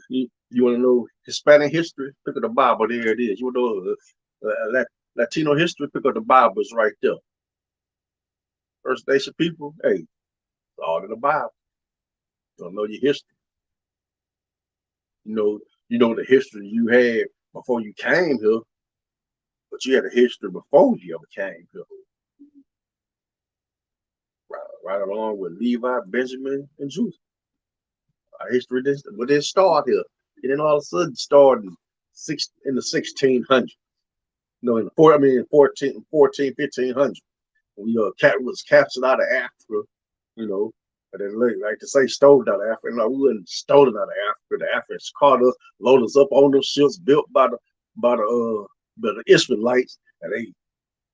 you want to know Hispanic history, pick up the Bible. There it is. You want to know Latino history, pick up the Bible. It's right there. First Nation people, hey, it's all in the Bible. You don't know your history. You know the history you had before you came here, but you had a history before you ever came here. Right along with Levi, Benjamin, and Judah. Our history didn't start here. It didn't all of a sudden start in the 1600s. In the 14, 1500s. We was captured out of Africa, and then like to say stolen out of Africa. No, we wasn't stolen out of Africa. The Africans caught us, loaded us up on those ships built by the Israelites, and they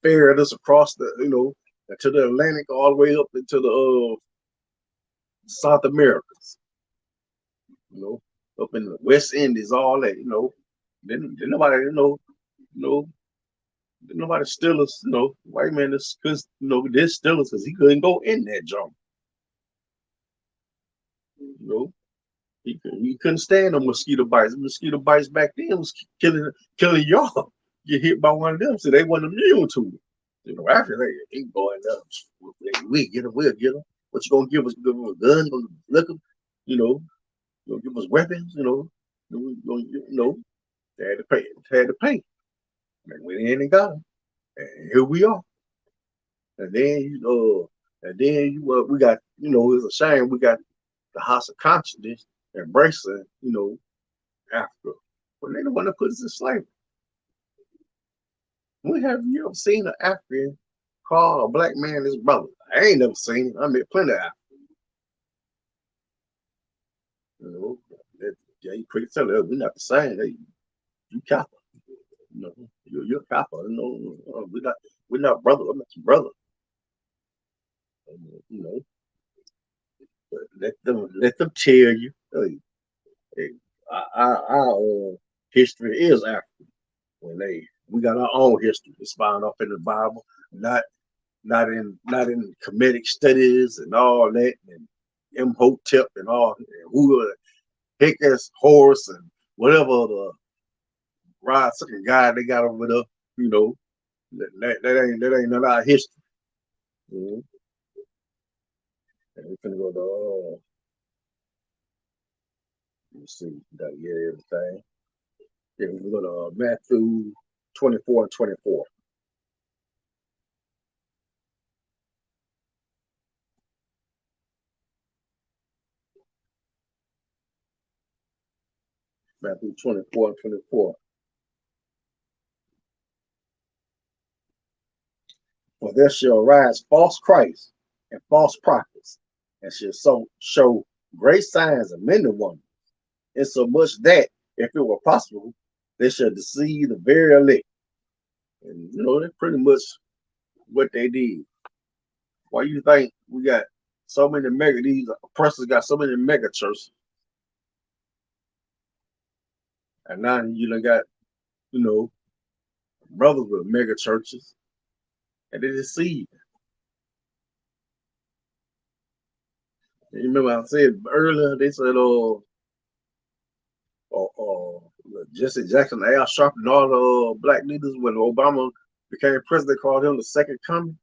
ferried us across to the Atlantic all the way up into the South Americas. Up in the West Indies, all that. Then nobody, nobody steal us. White man is because they steal us because he couldn't go in that jungle. He couldn't stand the mosquito bites. The mosquito bites back then was killing y'all. Get hit by one of them, so they weren't immune to it. After they ain't going up. We'll get them. What you gonna give us? Give them a gun? Gonna lick them? You gonna give us weapons? They had to pay. And we went in and got them. And here we are. And then And then we got, it's a shame we got the House of Consciousness embracing, Africa. When they the one that put us in slavery. When have you ever seen an African call a black man his brother? I ain't never seen it. I met plenty of Africans. Yeah, you quick to tell us we're not the same. Hey, you copper. You're a copper. We're not brother. I'm not your brother. You know, but let them tell you. Hey, our history is African. We got our own history. It's found up in the Bible, not in Kemetic studies and all that, and Imhotep and all, and who heck is Horus and whatever the rod sucking guy they got over there. You know, that ain't none of our history. Mm-hmm. And we're gonna go to let me see, gotta get everything. Yeah, we're going to Matthew 24 and 24. Matthew 24 and 24. For there shall arise false Christs and false prophets, and shall show great signs and many wonders, insomuch that, if it were possible, they shall deceive the very elect. And that's pretty much what they did. Why you think we got so many these oppressors got so many mega churches, and now you done got, you know, brothers with mega churches, and they deceive. You remember I said earlier, they said, Jesse Jackson, Al Sharpton, and all the black leaders when Obama became president, called him the second coming.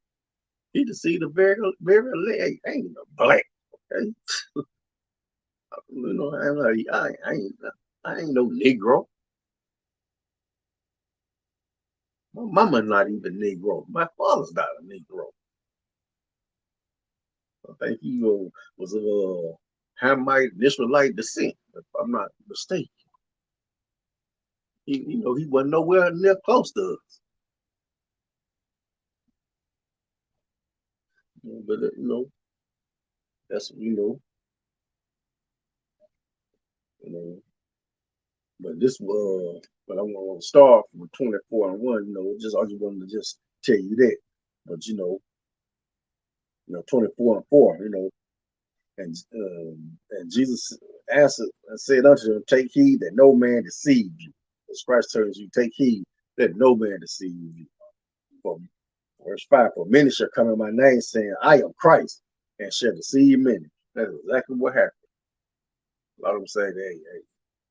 He deceived a very, very late. Ain't no black. Okay? I'm like, I ain't no Negro. My mama not even Negro. My father's not a Negro. I think he was of Hamite Israelite descent, if I'm not mistaken. He wasn't nowhere near close to us. But that's you know. But but I want to start from 24 and 1. I just wanted to just tell you that. But 24 and 4. And Jesus answered and said unto them, take heed that no man deceive you. As Christ tells you, take heed that no man deceive you. For verse 5, for many shall come in my name, saying, I am Christ, and shall deceive many. That's exactly what happened. A lot of them say I'm,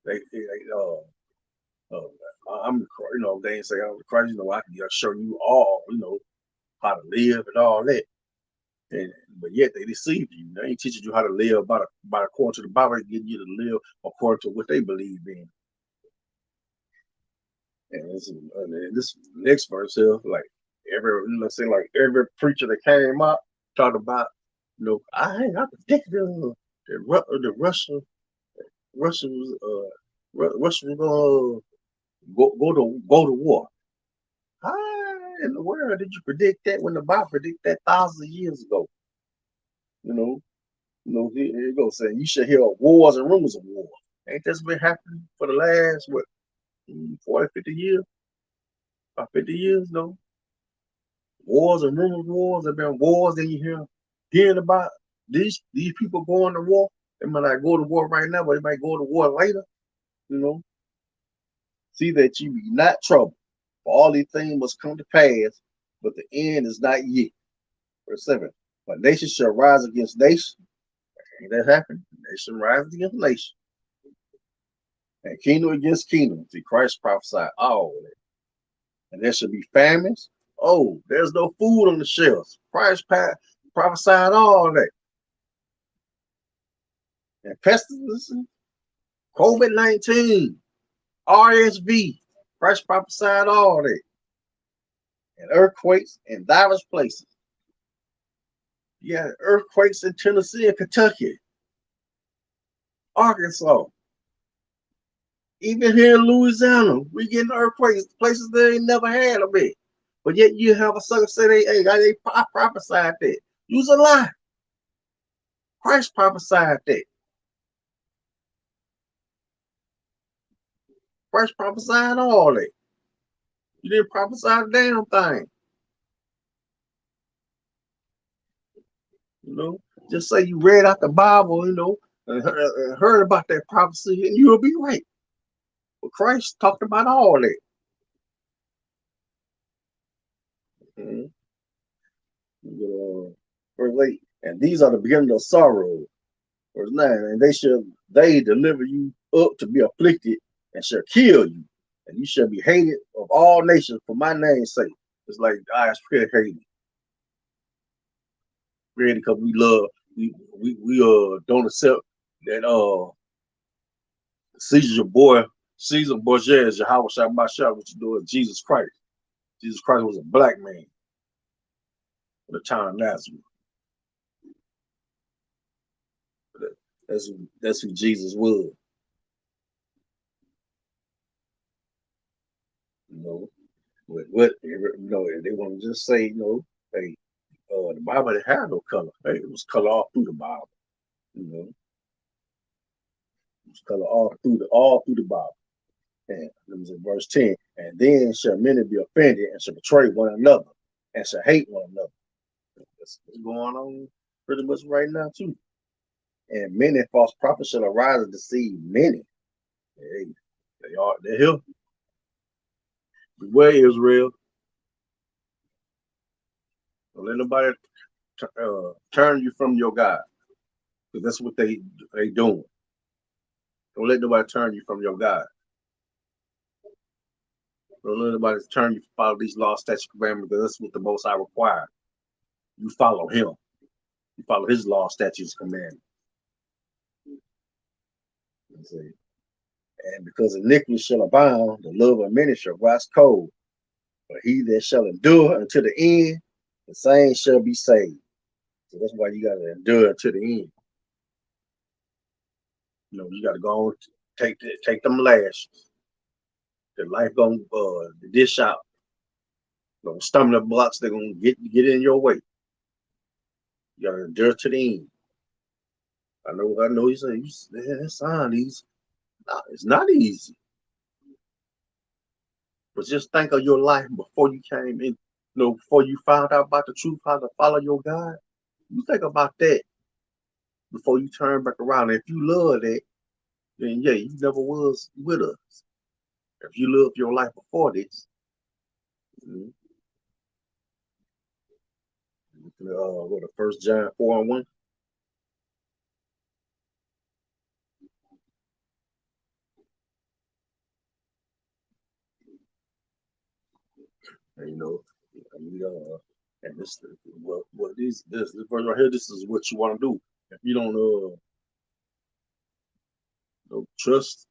they ain't say I'm Christ, I can just show you all, how to live and all that. But yet they deceive you. They ain't teaching you how to live by according to the Bible, getting you to live according to what they believe in. And this next verse here, like every preacher that came up talked about, I predicted the Russia was gonna go to war. How in the world did you predict that when the Bible predicted that thousands of years ago? Here you go saying you should hear wars and rumors of war. Ain't this been happening for the last 40, 50 years? About 50 years, though. Wars and rumors of wars. There been wars, then you hearing about these people going to war. They might not go to war right now, but they might go to war later. See that you be not troubled. For all these things must come to pass, but the end is not yet. Verse 7. But nation shall rise against nation. Ain't that happened? Nation rises against nation. And kingdom against kingdom. See, Christ prophesied all that. And there shall be famines. Oh, there's no food on the shelves. Christ prophesied all that. And pestilence, COVID-19, RSV. Christ prophesied all that. And earthquakes in diverse places. You got earthquakes in Tennessee and Kentucky, Arkansas. Even here in Louisiana, we getting earthquakes, places they ain't never had them in. But yet you have a sucker say I prophesied that. Use a lie. Christ prophesied that. Christ prophesied all that. You didn't prophesy a damn thing. You know, just say you read out the Bible, and heard about that prophecy, and you'll be right. But Christ talked about all that. Mm-hmm. Verse 8, and these are the beginning of sorrow. Verse 9, and they deliver you up to be afflicted and shall kill you, and you shall be hated of all nations for my name's sake. It's like I spread hated. Really, because we love we don't accept that Caesar Borgia, Yahweh Shabbat, what you do is Jesus Christ. Jesus Christ was a black man at the time of Nazareth. That's who Jesus was. You know, what they want to just say, hey, the Bible didn't have no color. Hey, it was color all through the Bible. You know, it was color all through the Bible. And it was in verse 10. And then shall many be offended and shall betray one another and shall hate one another. That's what's going on pretty much right now too. And many false prophets shall arise and deceive many. Hey, they're here. Beware, Israel. Don't let nobody turn you from your God. Because that's what they doing. Don't let nobody turn you from your God. Don't let nobody turn you to follow these laws, statutes, commandments, because that's what the Most High require. You follow Him. You follow His law, statutes, commandments. And because iniquity shall abound, the love of many shall wax cold. But he that shall endure unto the end, the same shall be saved. So that's why you got to endure to the end. You got to go on, take them lashes. The life gonna dish out. Stumbling blocks they're gonna get in your way. You got to endure to the end. I know. You say that sound easy. No, it's not easy. But just think of your life before you came in. Before you found out about the truth, how to follow your God. You think about that before you turn back around. If you love that, then yeah, you never was with us. If you lived your life before this, go to 1 John 4:1. And, and this verse right here, this is what you want to do. If you don't trust,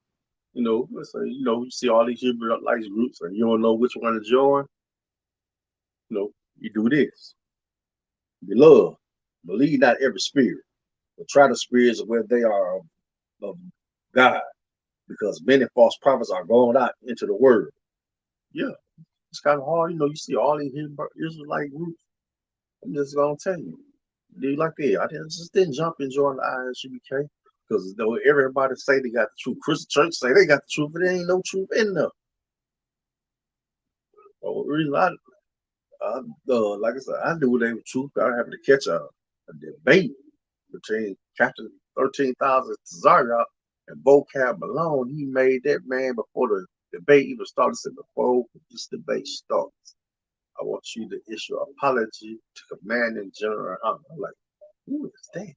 let's say, you see all these Hebrew lights groups and you don't know which one to join, you do this. Beloved, believe not every spirit, but try the spirits of where they are of God, because many false prophets are going out into the world. Yeah, it's kind of hard. You see all these Israelite groups. I'm just gonna tell you, they like that. I didn't jump and join the ISUBK because though everybody say they got the truth, Christian church say they got the truth, but there ain't no truth in them. So the reason like I said, I knew they were truth. I happened to catch a debate between Captain 13,000 Tazariot and Vocab Malone. He made that man before the debate even started. Said before this debate starts, I want you to issue an apology to Commanding General Hunter. I'm like, who is that?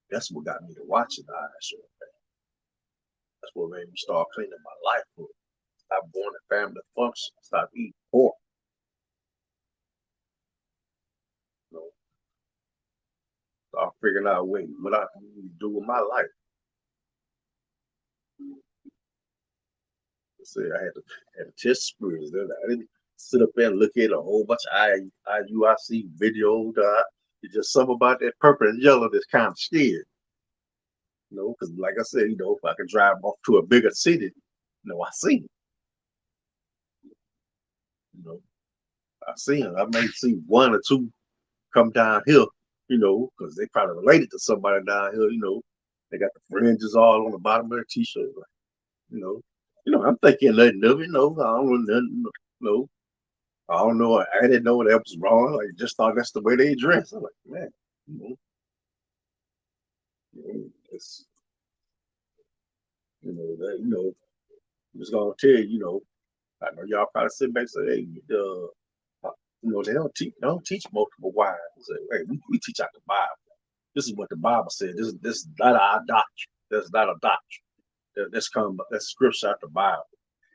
That's what got me to watching the ISO. That's what made me start cleaning my life up. Stop going to family functions. Stop eating pork. You know, start figuring out what I can do with my life. See, I had to test spirits. sit up there and look at a whole bunch of IUIC videos. It's just something about that purple and yellow that's kind of scared. Because like I said, if I could drive off to a bigger city, I see it. You know, I see it. I may see one or two come down here, because they probably related to somebody down here, they got the fringes all on the bottom of their t-shirt, like, I'm thinking nothing of it, I don't know nothing, I don't know, I didn't know that was wrong, like, just thought that's the way they dress. I'm like, man, it's, that, I'm just gonna tell you, I know y'all probably sit back and say, hey, they don't teach multiple wives. Say, hey, we teach out the Bible. This is what the Bible said. This is not our doctrine. That's not a doctrine. That's scripture out the Bible.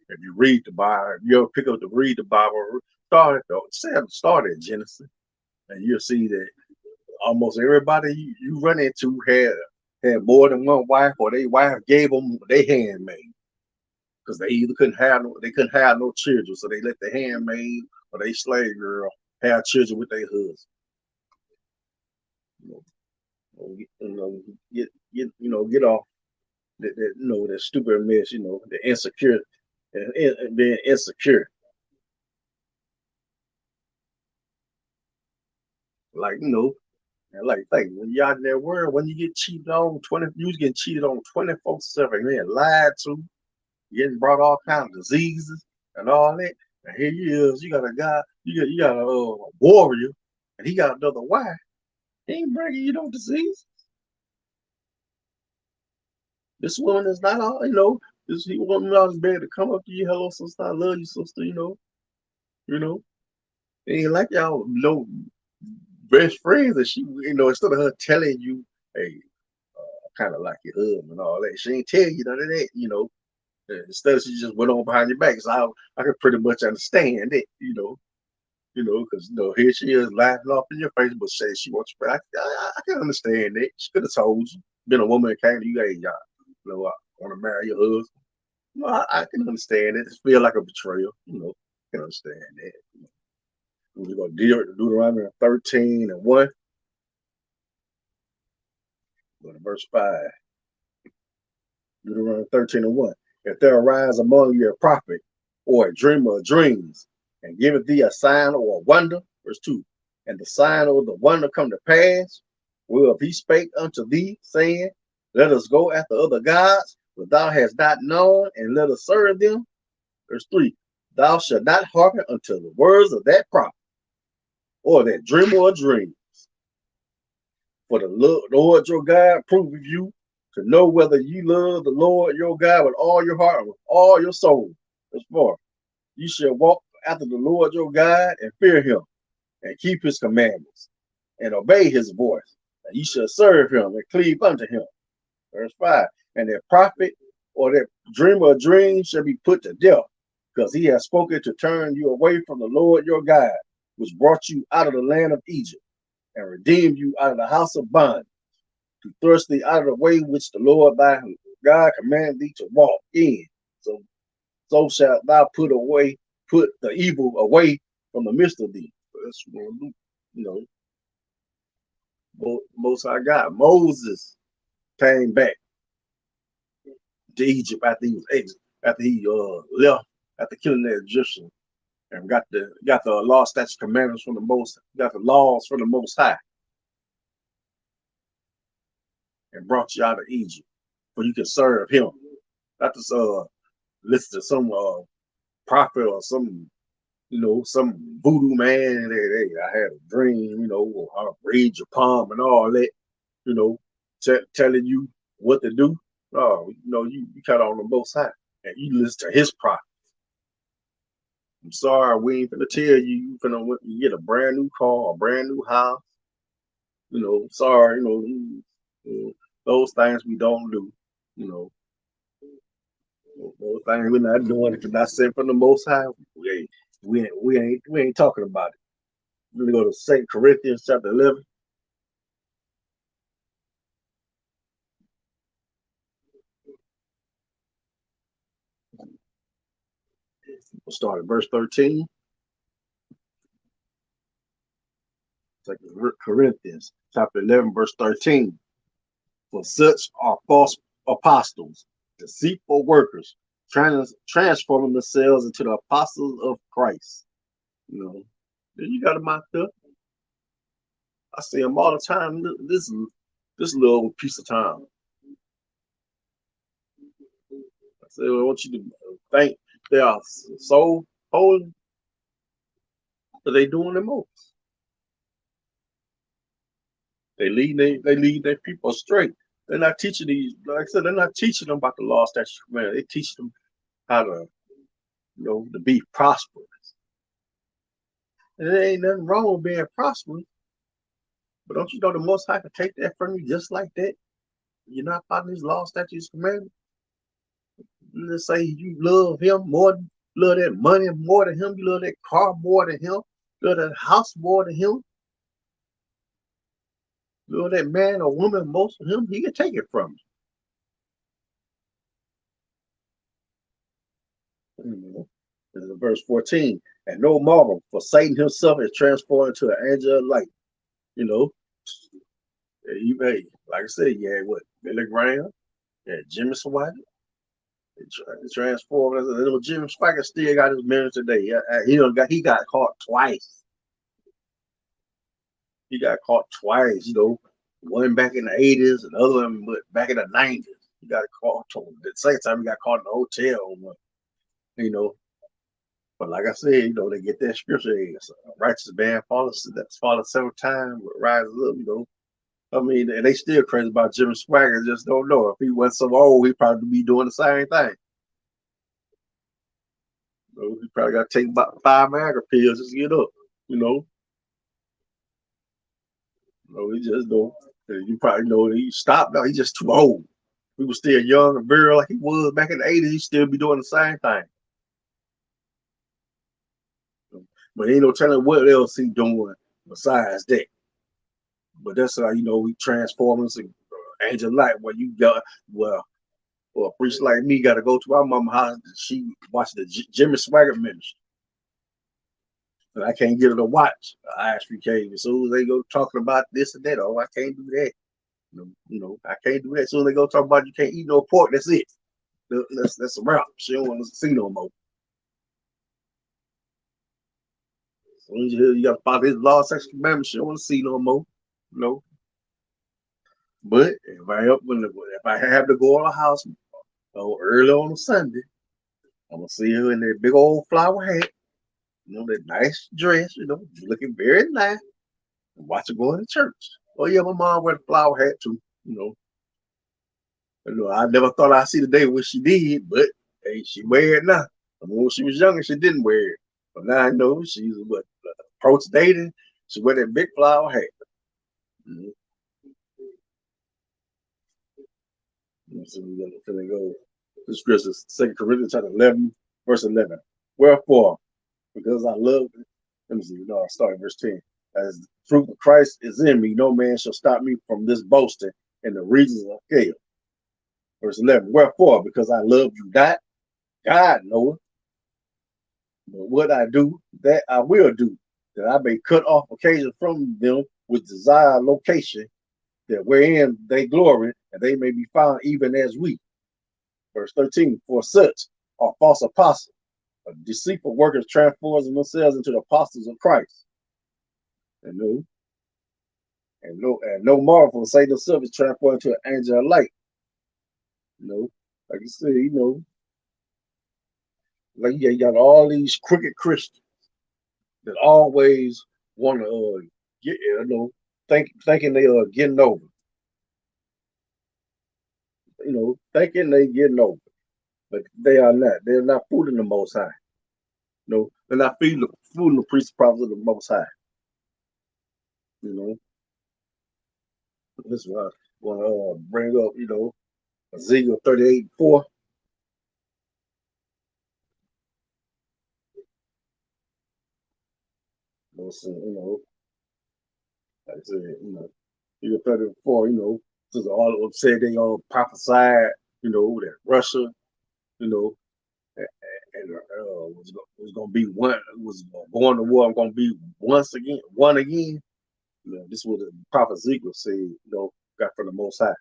If you read the Bible, if you ever pick up to read the Bible, start at Genesis, and you'll see that almost everybody you run into had more than one wife, or their wife gave them their handmaid, because they couldn't have no children, so they let the handmaid or they slave girl have children with their husband. Get off that stupid mess, the insecure and being insecure. Like, and like think when you're out in that world, when you get cheated on, you was getting cheated on 24/7, man, lied to, getting brought all kinds of diseases and all that. And here you is, you got a guy, you got a warrior, and he got another wife. He ain't bringing you no disease. This woman is not all, this woman not be able to come up to you, hello sister, I love you, sister, you know. It ain't like y'all best friends, and she, instead of her telling you, hey, kind of like your husband and all that, she ain't tell you none of that, Instead, she just went on behind your back. So I could pretty much understand it, because here she is laughing off in your face, but say she wants you. I can understand that. She could have told you, been a woman that came to you, hey, y'all, I want to marry your husband. I can understand it. It feel like a betrayal, I can understand that. We're gonna Deuteronomy 13:1, go to verse 5. Deuteronomy 13:1. If there arise among you a prophet or a dreamer of dreams, and giveth thee a sign or a wonder, verse 2, and the sign or the wonder come to pass, whereof he spake unto thee, saying, let us go after other gods, but thou hast not known, and let us serve them. Verse 3, thou shalt not hearken unto the words of that prophet, or that dreamer of dreams. For the Lord your God proveth you to know whether you love the Lord your God with all your heart and with all your soul. Verse 4, you shall walk after the Lord your God and fear him and keep his commandments and obey his voice. And you shall serve him and cleave unto him. Verse 5, and that prophet or that dreamer of dreams shall be put to death, because he has spoken to turn you away from the Lord your God, which brought you out of the land of Egypt and redeemed you out of the house of bondage, to thrust thee out of the way which the Lord thy God commanded thee to walk in. So shalt thou put the evil away from the midst of thee. That's what we're gonna do. Most High God. Moses came back to Egypt after he was after he left, after killing the Egyptian, and got the law, statutes, commandments from got the laws from the Most High, and brought you out of Egypt, for you can serve him. Not just listen to some prophet or some some voodoo man. I had a dream, or I read your palm and all that, telling you what to do. Oh, you cut on the both sides and you listen to his prophet. I'm sorry, we ain't gonna tell you finna get a brand new car, a brand new house. Sorry, those things we don't do. Those things we're not doing. If it's not sent from the Most High, we ain't talking about it. We're gonna go to 2 Corinthians chapter 11. We'll start at verse 13. 2 Corinthians chapter 11, verse 13. For such are false apostles, deceitful workers, transforming themselves into the apostles of Christ. You know, then you got them out there. I see them all the time. This little piece of time. I say, well, I want you to think they are so holy, but they doing the most. They lead their people straight. They're not teaching these, like I said, they're not teaching them about the law, statutes, commandments. They teach them how to, to be prosperous. And there ain't nothing wrong with being prosperous. But don't you know the Most High can take that from you just like that? You're not following these law, statutes, commandments. Let's say you love him more, love that money more than him, you love that car more than him, love that house more than him, love that man or woman most of him, he can take it from you. This is verse 14. And no marvel, for Satan himself is transformed into an angel of light. You know, hey, like I said, you had what? Billy Graham, you had Jimmy Swagger. They transformed as a little Jimmy Swagger still got his ministry today. He got caught twice. He got caught twice, one back in the 80s, and the other one back in the 90s. He got caught. The second time he got caught in the hotel, you know. But like I said, they get that scripture. A righteous man falls several times, but rises up, I mean, and they still crazy about Jimmy Swagger, just don't know. If he wasn't so old, he'd probably be doing the same thing. He probably got to take about 5 Viagra pills just to get up, you know. He just don't. You probably know he stopped now. He's just too old. He was still young and virile like he was back in the 80s. He'd still be doing the same thing. But ain't no telling what else he doing besides that. But that's how we transform us and angel light. Where you got a priest like me got to go to our mama's house. She watched the Jimmy Swagger ministry. And I can't get her to watch ISPK. As soon as they go talking about this and that, I can't do that. I can't do that. As soon as they go talk about you can't eat no pork, that's it. That's a wrap. She don't want to see no more. As soon as you got to follow his law, sex commandments, she don't want to see no more. But if I have to go to the house early on a Sunday, I'm gonna see her in that big old flower hat, that nice dress, looking very nice, and watch her going to church. Oh yeah, my mom wear the flower hat too, I never thought I'd see the day when she did, but hey, she wear it now. I mean, when she was younger, she didn't wear it, but now I know she's approach dating. She wear that big flower hat. Mm-hmm. So we're gonna go. The scripture is 2 Corinthians chapter 11, verse 11. Wherefore, because I love it, let me see, I start at verse 10. As the fruit of Christ is in me, no man shall stop me from this boasting in the regions of hell. Verse 11. Wherefore, because I love you not, God knoweth, but what I do, that I will do, that I may cut off occasion from them with desired location, that wherein they glory, and they may be found even as we. Verse 13. For such are false apostles, deceitful workers, transforming themselves into the apostles of Christ. And no marvel, Satan himself is transformed into an angel of light. Like you said, like you got all these crooked Christians that always want to get, thinking they are getting over, thinking they getting over, but they are not. They're not fooling the Most High. They're not fooling the priests, prophets of the Most High. This is what I want to bring up. Ezekiel 38:4. Like I said, Ezekiel 34. Since all of them said they all prophesied, that Russia, and was going to be one, was going to war, going to be one again. You know, this is what the prophet Ezekiel said, got from the Most High.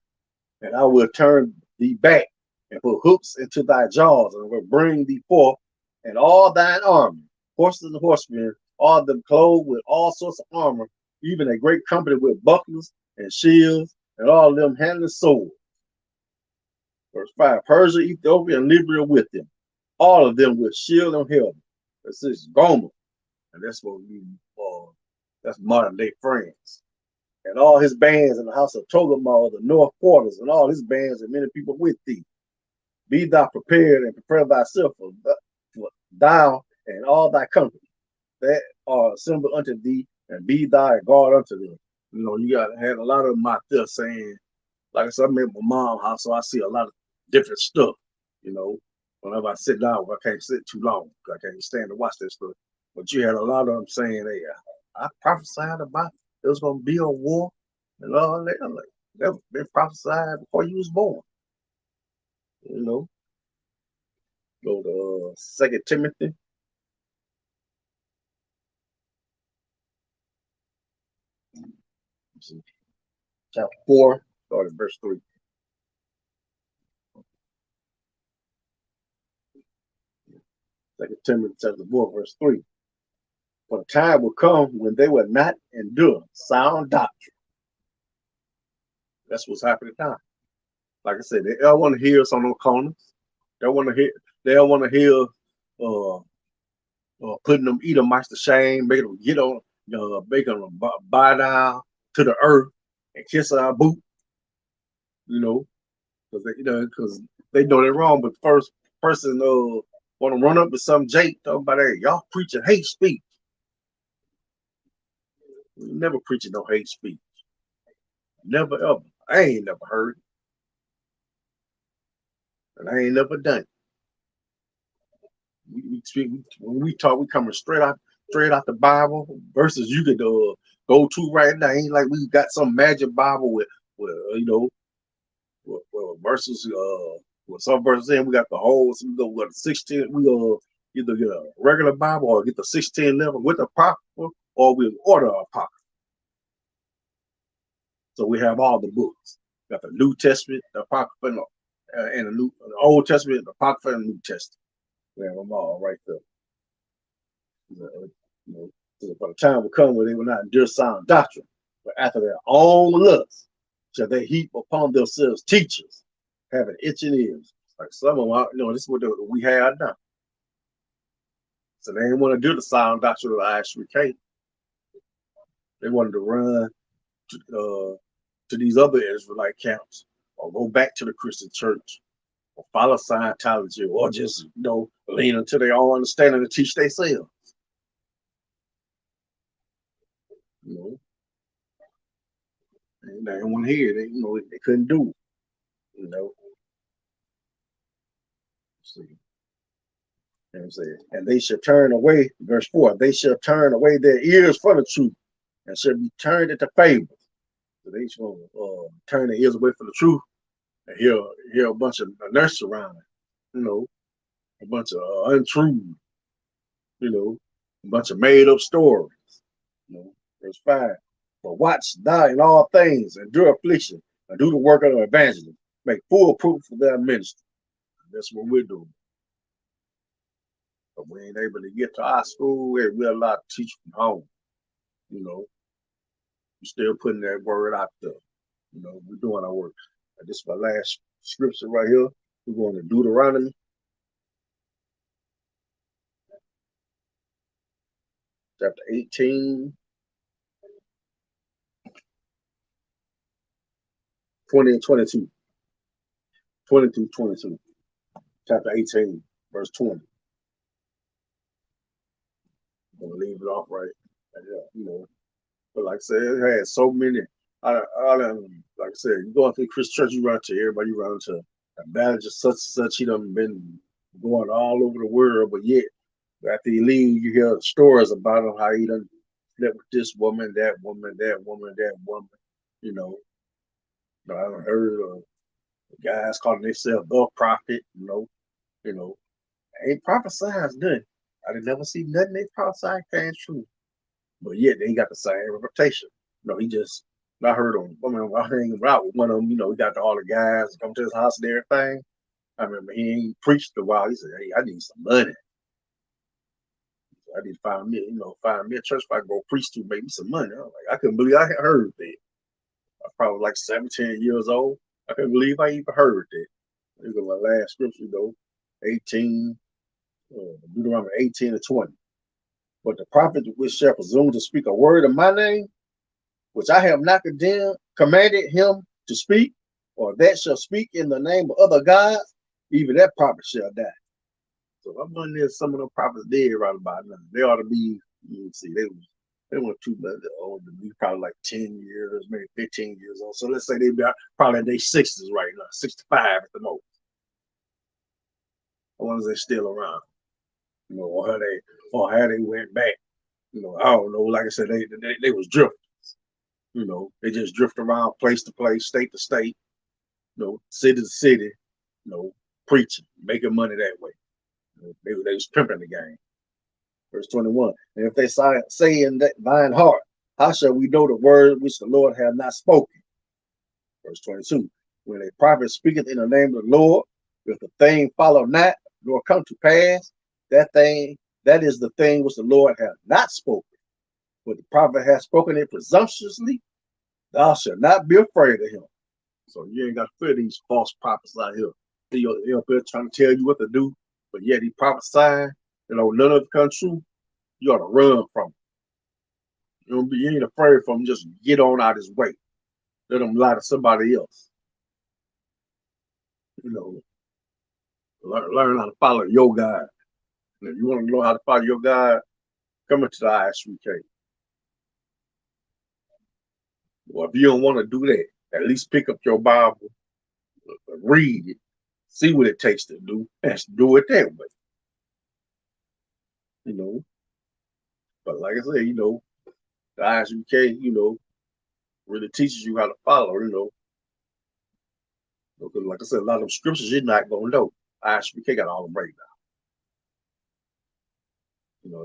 And I will turn thee back and put hooks into thy jaws, and will bring thee forth, and all thine army, horses and horsemen, all of them clothed with all sorts of armor, even a great company with bucklers and shields, and all of them handling swords. Verse 5, Persia, Ethiopia, and Libya with them, all of them with shield and helmet. This is Gomer, and that's what we, that's modern day France. And all his bands in the house of Togarmah, the north quarters, and all his bands and many people with thee. Be thou prepared and prepare thyself for thou and all thy company that are assembled unto thee, and be thy guard unto them. You got had a lot of them out there saying, like I said, I'm at my mom's house, so I see a lot of different stuff. Whenever I sit down, I can't sit too long. I can't stand to watch that stuff. But you had a lot of them saying, "Hey, I prophesied about there was going to be a war and all that." I'm like, that been prophesied before you was born. Go to 2 Timothy. Chapter 4, start at verse 3. 2 Timothy chapter 4, verse 3. For the time will come when they will not endure sound doctrine. That's what's happening now. Like I said, they don't want to hear us on no corners. They don't want to hear. They don't want to hear putting them Edomites to shame, making them get on, making them bow down to the earth and kiss our boot. Because they know they're wrong. But the first person want to run up with some Jake talking about, hey, y'all preaching hate speech. We never preaching no hate speech. Never ever. I ain't never heard it. And I ain't never done it. When we talk, we coming straight out the Bible. Verses you could go to right now. Ain't like we got some magic Bible with verses. With some verses in, we got the whole. So we go with 16. We go either get a regular Bible or get the 1611 with the apocrypha, or we order apocrypha. So we have all the books. We got the New Testament, the apocrypha, and the Old Testament, the apocrypha, and the New Testament. We have them all right there. For the time will come when they will not endure sound doctrine, but after their own lust shall they heap upon themselves teachers, having itching ears. Like some of them, this is what we have now. So they didn't want to do the sound doctrine of the ISUK. They wanted to run to these other Israelite camps, or go back to the Christian church, or follow Scientology, or just lean into their own understanding and teach themselves. And they didn't want to hear it. They couldn't do it. See. And they shall turn away, verse 4, they shall turn away their ears from the truth and shall be turned into fables. So they shall turn their ears away from the truth and hear a bunch of nurse around it, a bunch of untrue, a bunch of made up stories. Verse 5. But watch thou in all things, endure affliction, and do the work of the evangelist. Make full proof of their ministry. That's what we're doing. But we ain't able to get to our school, we're allowed to teach from home. We're still putting that word out there. We're doing our work. And this is my last scripture right here. We're going to Deuteronomy. Chapter 18. 20 and 22. 20 through 22. Chapter 18, verse 20. I'm going to leave it off right. But like I said, it had so many. Like I said, you go into the Christian church, you run to everybody, you run to a manager such and such. He done been going all over the world, but yet after he leave, you hear stories about him, how he done slept with this woman, that woman, that woman, that woman. I done heard of guys calling themselves the prophet. Ain't prophesying nothing. I didn't never see nothing they prophesied came true, but yet they got the same reputation. He just, I heard him. I mean, I hanging out with one of them. He got all the guys come to his house and everything. I remember he ain't preached a while. He said, "Hey, I need some money. I need to find me a church if I go preach to, make me some money." I was like, I couldn't believe I had heard that. I was probably like 17 years old. I couldn't believe I even heard that. Look at my last scripture, 18, Deuteronomy 18 and 20. But the prophet which shall presume to speak a word of my name, which I have not commanded him to speak, or that shall speak in the name of other gods, even that prophet shall die. So I'm wondering if some of the prophets dead right about now. They ought to be, see, they weren't too much old to be probably like 10 years, maybe 15 years old. So let's say they be probably in their 60s right now, 65 at the most. I wonder if they're still around, or how they went back. I don't know. Like I said, they was drifters. They just drift around place to place, state to state, city to city, preaching, making money that way. They was pimping the game. Verse 21. And if they say in thine heart, how shall we know the word which the Lord hath not spoken? Verse 22. When a prophet speaketh in the name of the Lord, if the thing follow not, nor come to pass, that is the thing which the Lord hath not spoken. But the prophet hath spoken it presumptuously, thou shalt not be afraid of him. So you ain't got to fear these false prophets out here. They're up here trying to tell you what to do, but yet he prophesying, none of it come true. You ought to run from him. You ain't afraid from him. Just get on out his way. Let him lie to somebody else. Learn how to follow your God. And if you want to know how to follow your God, come into the Isupk. Well, if you don't want to do that, at least pick up your Bible, read it, see what it takes to do, and do it that way. But like I said, the Isupk, really teaches you how to follow, because like I said, a lot of them scriptures you're not gonna know. Isupk got all the breakdown.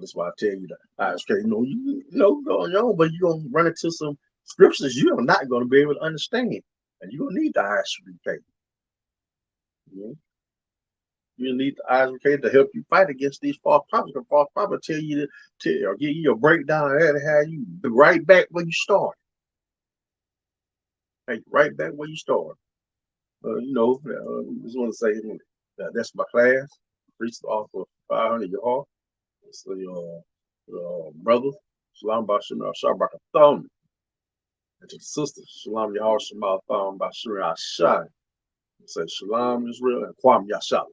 That's why I tell you that Isupk, but you're gonna run into some scriptures you're not gonna be able to understand, and you're gonna need the Isupk. You need the Isupk to help you fight against these false prophets. The false prophets tell you or give you a breakdown of that, how you right back where you started. Hey, right back where you started. Just want to say that's my class. Preached off of 500 your heart. So your brother, Shalom Bashir Shabrak Thumb. And to the sister, Shalom Yahar Shema Thumb Bashir Ashai. Say Shalom Israel and Kwam Yashala.